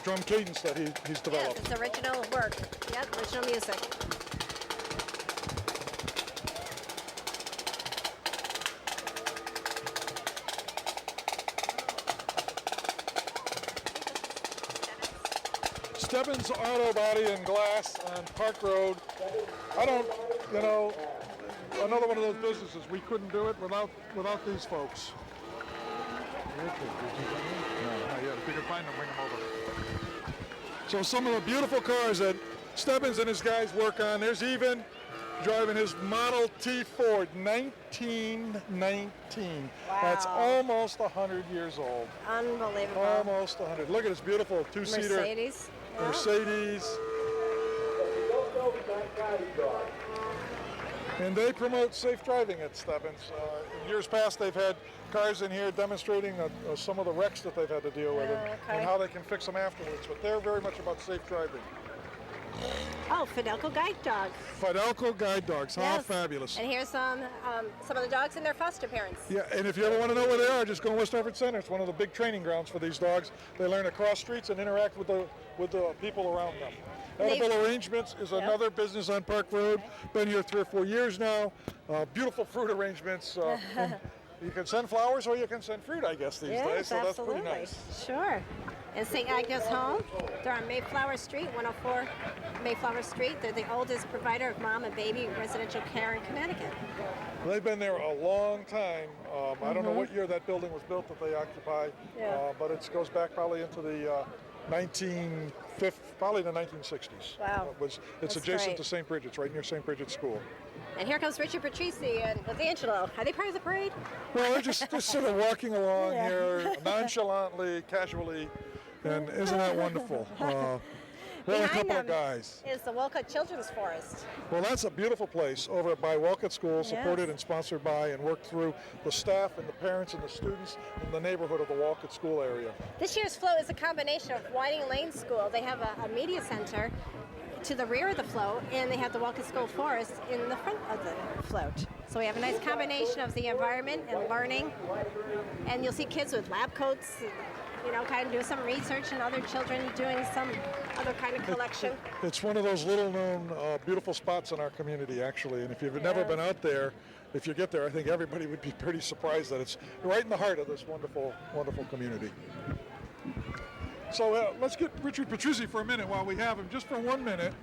drum cadence that he's developed. yes, it's original work. Yep, original music. Stebbins Auto Body and Glass on Park Road. I don't, another one of those businesses. We couldn't do it without these folks. No, not yet. If you can find them, bring them over. So some of the beautiful cars that Stebbins and his guys work on. There's Even driving his Model T Ford, 1919. Wow. That's almost 100 years old. Unbelievable. Almost 100. Look at this beautiful two-seater Mercedes. Yeah. Mercedes. And they promote safe driving at Stebbins. In years past, they've had cars in here demonstrating some of the wrecks that they've had to deal with and how they can fix them afterwards. But they're very much about safe driving. Oh, Fidelco Guide Dog. Fidelco Guide Dogs, how Yes. fabulous. And here's some of the dogs and their foster parents. Yeah, and if you ever want to know where they are, just go to West Hartford Center. It's one of the big training grounds for these dogs. They learn to cross streets and interact with the people around them. Edible Arrangements is another business on Park Road. Been here 3 or 4 years now. Beautiful fruit arrangements. You can send flowers or you can send fruit, I guess, these days. So that's pretty nice. Sure. And St. Agnes Home, they're on Mayflower Street, 104 Mayflower Street. They're the oldest provider of mom and baby residential care in Connecticut. They've been there a long time. I don't know what year that building was built that they occupy, but it goes back probably into the 1960s. Wow. It's That's adjacent great. to St. Bridget's, right near St. Bridget's School. And here comes Richard Patrici and with Angelo. Are they part of the parade? Well, they're just sort of walking along Yeah. here nonchalantly, casually, and isn't that wonderful? What a couple of guys. Is the Wolcott Children's Forest. Well, that's a beautiful place over by Wolcott School, supported Yes. and sponsored by and worked through the staff and the parents and the students in the neighborhood of the Wolcott School area. This year's float is a combination of Whiting Lane School. They have a media center to the rear of the float, and they have the Wolcott School Forest in the front of the float. So we have a nice combination of the environment and learning, and you'll see kids with lab coats, kind of doing some research, and other children doing some other kind of collection. It's one of those little-known, beautiful spots in our community, actually. And if you've never been out there, if you get there, I think everybody would be pretty surprised that it's right in the heart of this wonderful, wonderful community. So let's get Richard Patrici for a minute while we have him, just for 1 minute.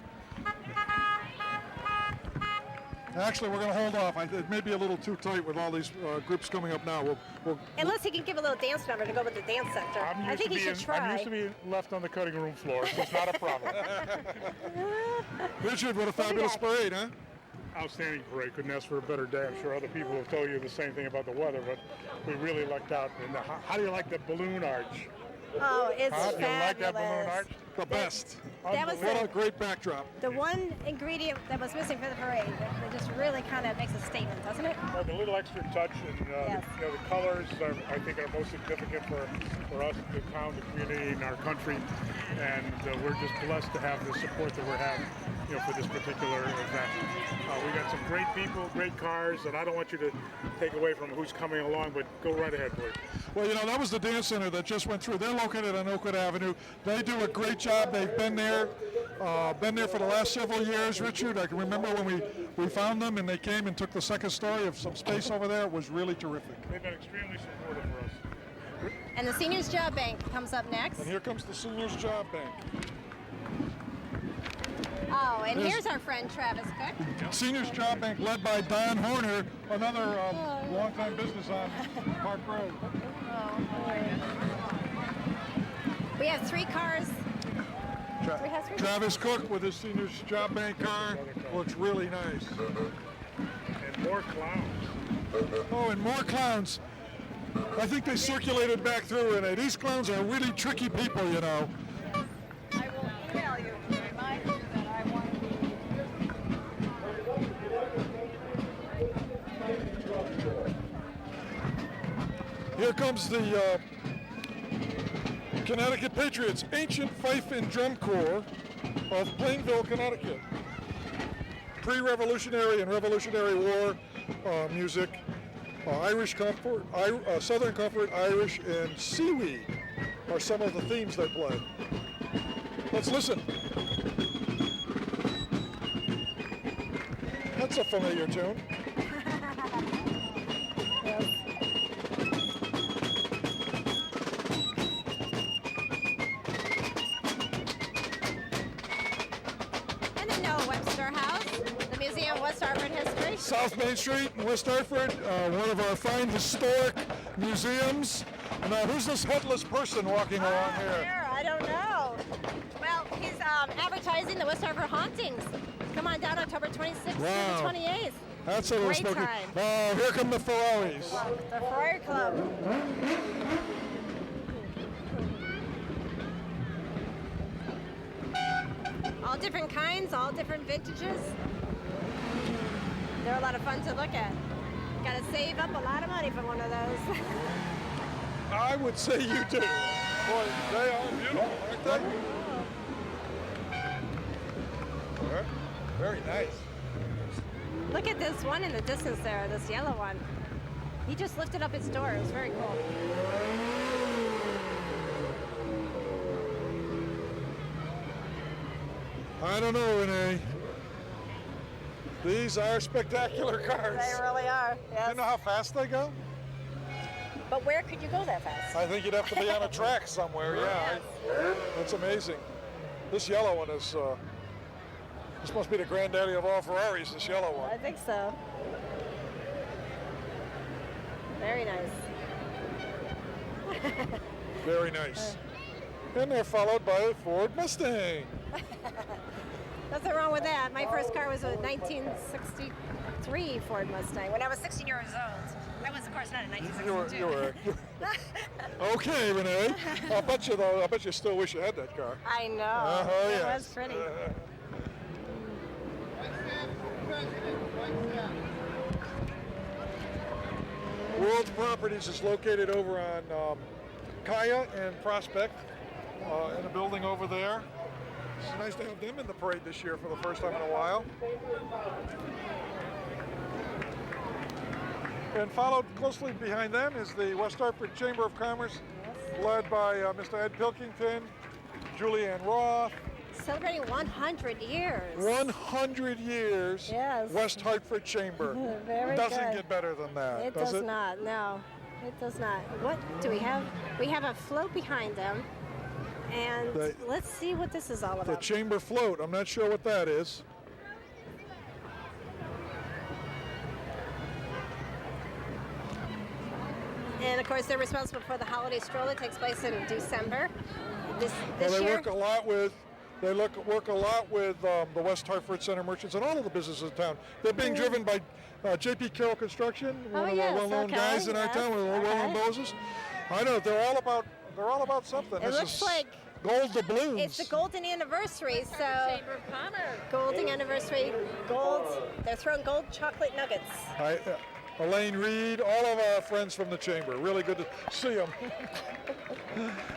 Actually, we're going to hold off. It may be a little too tight with all these groups coming up now. Unless he can give a little dance number to go with the dance center. I think he should try. I'm used to being left on the cutting room floor, so it's not a problem. Richard, what a fabulous parade, huh? outstanding parade. Couldn't ask for a better day. I'm sure other people will tell you the same thing about the weather, but we really lucked out. And how do you like the balloon arch? Oh, it's Huh? You fabulous. like that balloon arch? The best. That was What a the, great backdrop. the one ingredient that was missing for the parade. It just really kind of makes a statement, doesn't it? Like a little extra touch, and Yes. the colors are, I think, are most significant for us, the town, the community, and our country. And we're just blessed to have the support that we're having, for this particular event. We got some great people, great cars, and I don't want you to take away from who's coming along, but go right ahead, please. Well, that was the dance center that just went through. They're located on Oakwood Avenue. They do a great job. They've been there for the last several years, Richard. I can remember when we found them and they came and took the second story of some space over there. It was really terrific. They've been extremely supportive for us. And the Seniors Job Bank comes up next. And here comes the Seniors Job Bank. Oh, and There's- here's our friend Travis Cook. Seniors Job Bank led by Don Horner, another longtime business on Park Road. We have 3 cars. We have 3 Travis Cook with his Seniors Job Bank car looks really nice. And more clowns. Oh, and more clowns. I think they circulated back through, and these clowns are really tricky people, I will email you to remind you that I want to be. Here comes the Connecticut Patriots, Ancient Fife and Drum Corps of Plainville, Connecticut. Pre-Revolutionary and Revolutionary War music, Irish comfort, Southern comfort, Irish, and seaweed are some of the themes they play. Let's listen. That's a familiar tune. And the Noah Webster House, the Museum of West Hartford History. South Main Street in West Hartford, one of our fine historic museums. Now, who's this headless person walking along here? There, I don't know. Well, he's advertising the West Hartford Hauntings. Come on down October 26th Wow. to the 28th. That's a little Great smoky. time. Oh, here come the Ferraris. The Ferrari Club. All different kinds, all different vintages. They're a lot of fun to look at. Got to save up a lot of money for one of those. I would say you do. Boy, they are beautiful, aren't they? Very nice. Look at this one in the distance there, this yellow one. He just lifted up his door. It was very cool. I don't know, Renee. These are spectacular cars. They really are. Yes. You know how fast they go? But where could you go that fast? I think you'd have to be on a track somewhere, yeah. That's amazing. This yellow one is, this must be the granddaddy of all Ferraris, this yellow I one. think so. Very nice. Very nice. And they're followed by a Ford Mustang. Nothing wrong with that. My first car was a 1963 Ford Mustang when I was 16 years old. I was, of course, not in 1962. You were. Okay, Renee. I'll bet you though. I bet you still wish you had that car. I know. Oh, It yes. was pretty. World's Properties is located over on Kaya and Prospect in a building over there. It's nice to have them in the parade this year for the first time in a while. And followed closely behind them is the West Hartford Chamber of Commerce, led by Mr. Ed Pilkington, Julianne Roth. Celebrating 100 years. 100 years, Yes. West Hartford Chamber. Very Doesn't good. get better than that, It does does it? not, no. It does not. What do we have? We have a float behind them. And The- let's see what this is all The about. chamber float, I'm not sure what that is. And of course, they're responsible for the holiday stroll that takes place in December. This Well, they year. work a lot with They work a lot with the West Hartford Center Merchants and all of the businesses in town. They're being driven by J.P. Carroll Construction, one of yes, the well-known okay, guys in our yes, town, one of the well-known okay. bosses. I know they're all about something. It This looks is like gold doubloons. it's the golden anniversary, so golden anniversary, gold. They're throwing gold chocolate nuggets. Elaine Reed, all of our friends from the chamber. Really good to see them.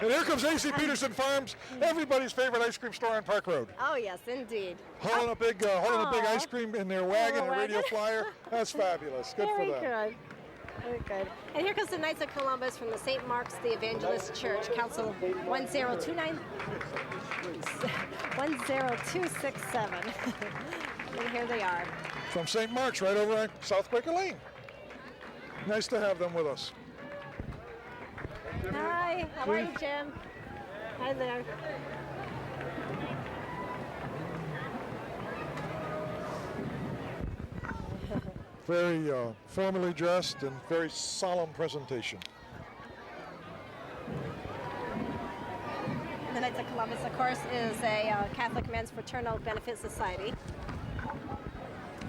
And here comes A.C. Peterson Farms, everybody's favorite ice cream store on Park Road. Oh yes, indeed. Hauling a big Aw. ice cream in their wagon, Little a radio wagon. flyer. That's fabulous. Good Very for them. good. Very good. And here comes the Knights of Columbus from the St. Mark's the Evangelist Church, Council 10267. And here they are. From St. Mark's, right over on South Quaker Lane. Nice to have them with us. Hi, how are you, Jim? Hi there. Very formally dressed and very solemn presentation. The Knights of Columbus, of course, is a Catholic men's fraternal benefit society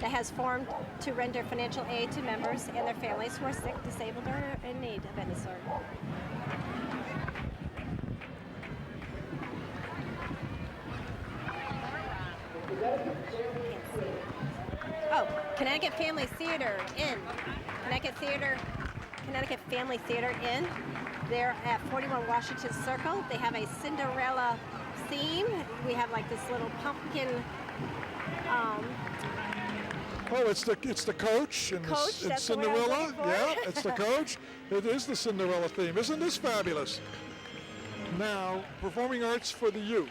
that has formed to render financial aid to members and their families who are sick, disabled, or in need of any sort. Oh, Connecticut Family Theater Inn. Connecticut Family Theater Inn. They're at 41 Washington Circle. They have a Cinderella theme. We have like this little pumpkin. Oh, it's the coach and Coach, it's that's the word I was Cinderella. looking for. Yeah, it's the coach. It is the Cinderella theme. Isn't this fabulous? Now, performing arts for the youth.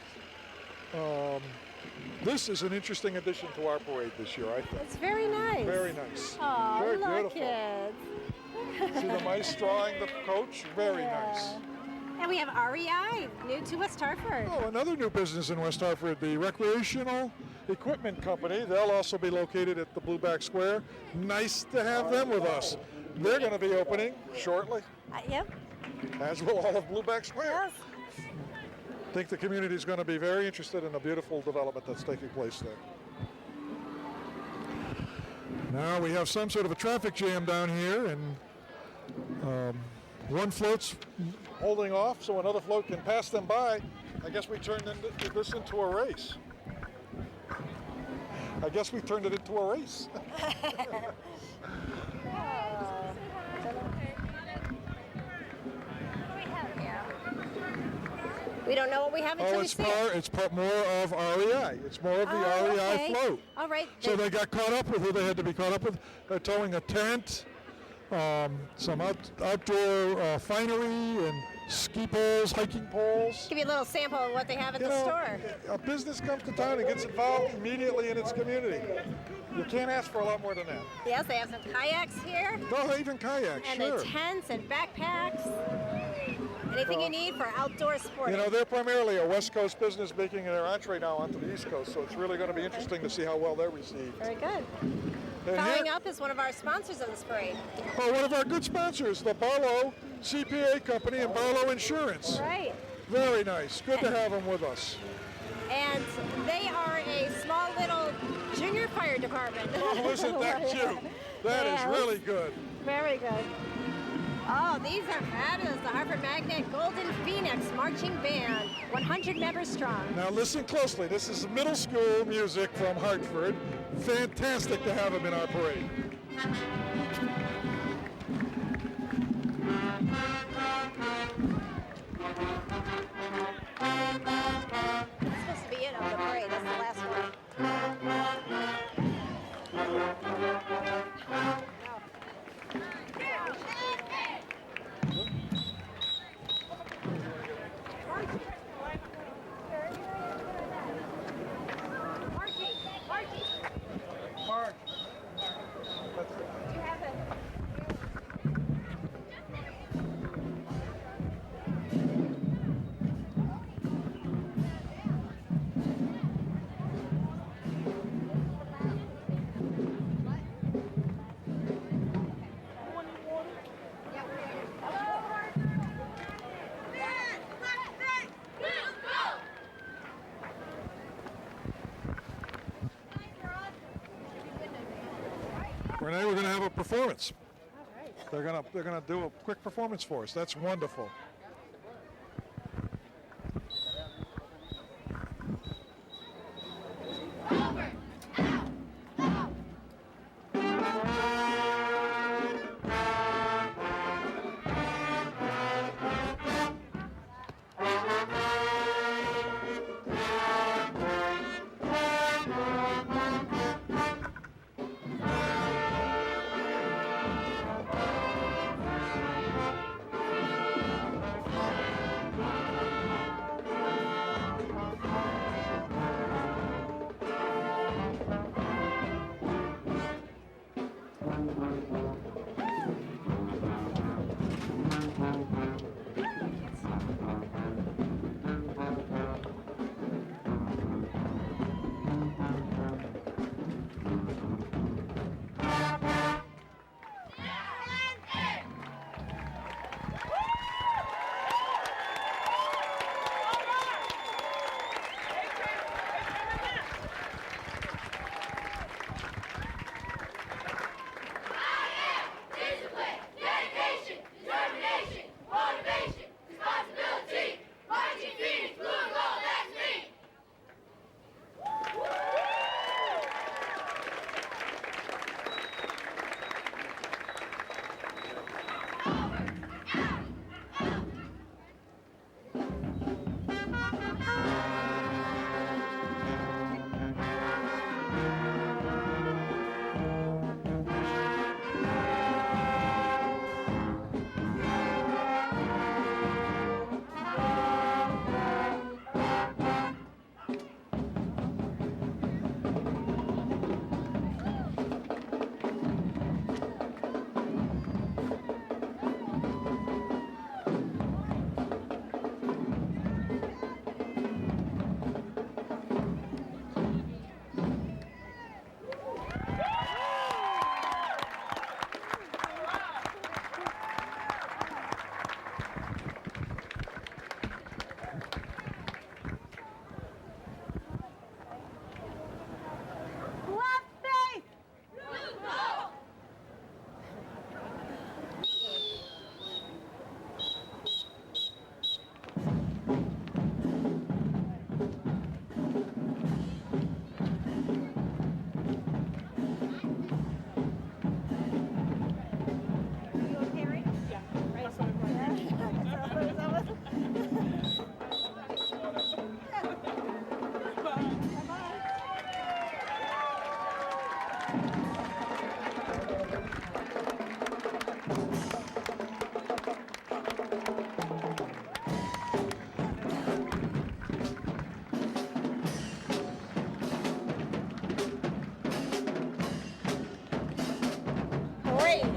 This is an interesting addition to our parade this year, I think. It's very nice. Very nice. Oh, Very look, beautiful. kids. See the mice drawing the coach? Very nice. And we have REI, new to West Hartford. Oh, another new business in West Hartford, the Recreational Equipment Company. They'll also be located at the Blueback Square. Nice to have them with us. They're going to be opening shortly, Yep. as will all of Blueback Square. Yes. I think the community is going to be very interested in the beautiful development that's taking place there. Now we have some sort of a traffic jam down here, and one float's holding off so another float can pass them by. I guess we turned this into a race. We don't know what we have until Oh, we it's see it. it's part more of REI. It's more of the REI okay. float. All right. So they got caught up with who they had to be caught up with. They're towing a tent, some outdoor finery, and ski poles, hiking poles. Give you a little sample of what they have at You the know, store. a business comes to town and gets involved immediately in its community. You can't ask for a lot more than that. Yes, they have some kayaks here, No, even kayaks, and sure. the tents and backpacks. Anything you need for outdoor sporting. You know, they're primarily a West Coast business making their entree now onto the East Coast, so it's really going to be interesting to see how well they're received. Very good. And Following here- up is one of our sponsors of this parade. Oh, one of our good sponsors, the Barlow CPA Company and Barlow Insurance. Right. Very nice. Good to have them with us. And they are a small little junior fire department. Oh, isn't that cute? That is Yes. really good. Very good. Oh, these are fabulous. The Hartford Magnet Golden Phoenix Marching Band, 100 members strong. Now listen closely. This is middle school music from Hartford. Fantastic to have them in our parade. This is supposed to be it of the parade. That's the last one. Renee, we're going to have a performance. They're gonna do a quick performance for us. That's wonderful.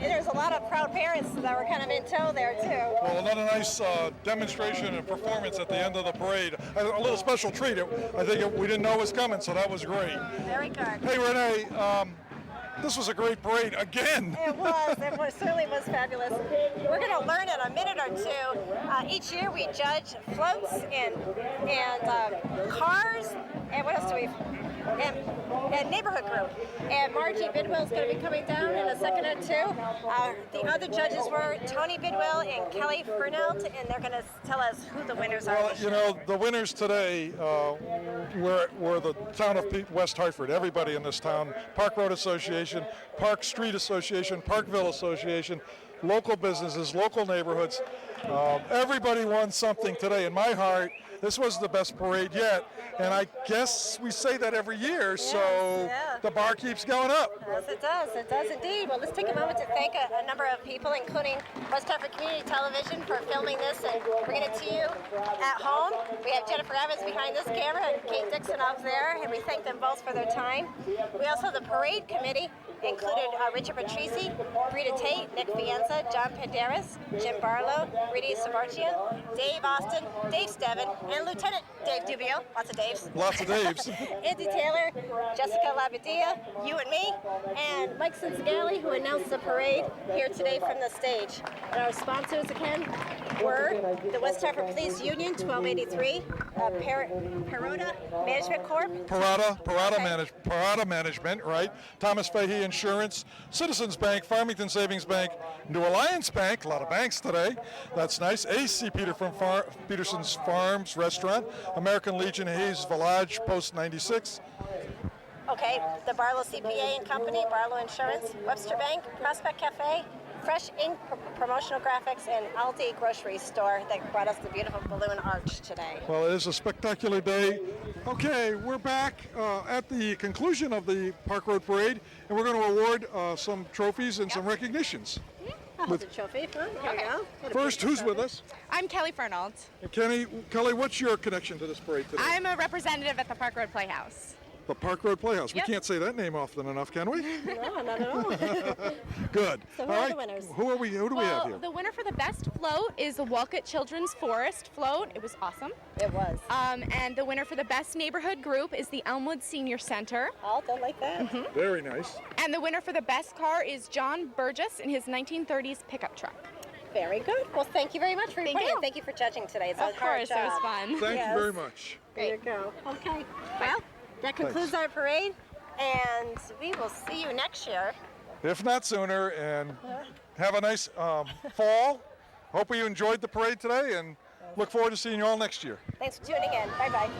There's a lot of proud parents that were kind of in tow there too. Well, another nice demonstration and performance at the end of the parade. A little special treat. I think we didn't know it was coming, so that was great. Very good. Hey, Renee, this was a great parade again. It was. Certainly was fabulous. We're going to learn in a minute or two. Each year we judge floats and cars, and what else do we? And neighborhood group. And Margie Bidwell is going to be coming down in a second or two. The other judges were Tony Bidwell and Kelly Fernelt, and they're going to tell us who the winners are. Well, you know, the winners today were the town of West Hartford. Everybody in this town, Park Road Association, Park Street Association, Parkville Association, local businesses, local neighborhoods. Everybody won something today. In my heart, this was the best parade yet. And I guess we say that every year, so the bar keeps going up. Yes, it does indeed. Well, let's take a moment to thank a number of people, including West Hartford Community Television, for filming this and bringing it to you at home. We have Jennifer Evans behind this camera and Kate Dixon up there, and we thank them both for their time. We also have the parade committee, included Richard Patrici, Rita Tate, Nick Fienza, John Penderas, Jim Barlow, Rudy Savarchian, Dave Austin, Dave Steven, and Lieutenant Dave Dubio. Lots of Daves. Lots of Daves. Andy Taylor, Jessica Labadia, you and me, and Mike Cincigali, who announced the parade here today from the stage. And our sponsors again, were the West Hartford Police Union, 1283, Perota Management Corp. Parada Management, right? Thomas Fahey Insurance, Citizens Bank, Farmington Savings Bank, New Alliance Bank, a lot of banks today. That's nice. AC Peterson's Farms Restaurant, American Legion Hayes Village, Post 96. Okay, the Barlow CPA and Company, Barlow Insurance, Webster Bank, Prospect Cafe, Fresh Ink Promotional Graphics, and Aldi Grocery Store that brought us the beautiful balloon arch today. Well, it is a spectacular day. Okay, we're back at the conclusion of the Park Road Parade, and we're going to award some trophies and some recognitions. I'll hold the trophy. Here we go. First, who's with us? I'm Kelly Fernald. And Kelly, what's your connection to this parade today? I'm a representative at the Park Road Playhouse. The Park Road Playhouse. Yep. We can't say that name often enough, can we? No, not at all. Good. So who All are right. the winners? Who do we have here? The winner for the best float is the Wolcott Children's Forest float. It was awesome. It was. And the winner for the best neighborhood group is the Elmwood Senior Center. All done like that. Very nice. And the winner for the best car is John Burgess in his 1930s pickup truck. Very good. Well, thank you very much for reporting. you. And thank you for judging today. It's Of a hard course, job. it was fun. Thank Yes. you very much. There you go. Okay. Well, that concludes our parade, and we will see you next year. If not sooner, and have a nice fall. Hope you enjoyed the parade today, and look forward to seeing you all next year. Thanks for tuning in. Bye-bye.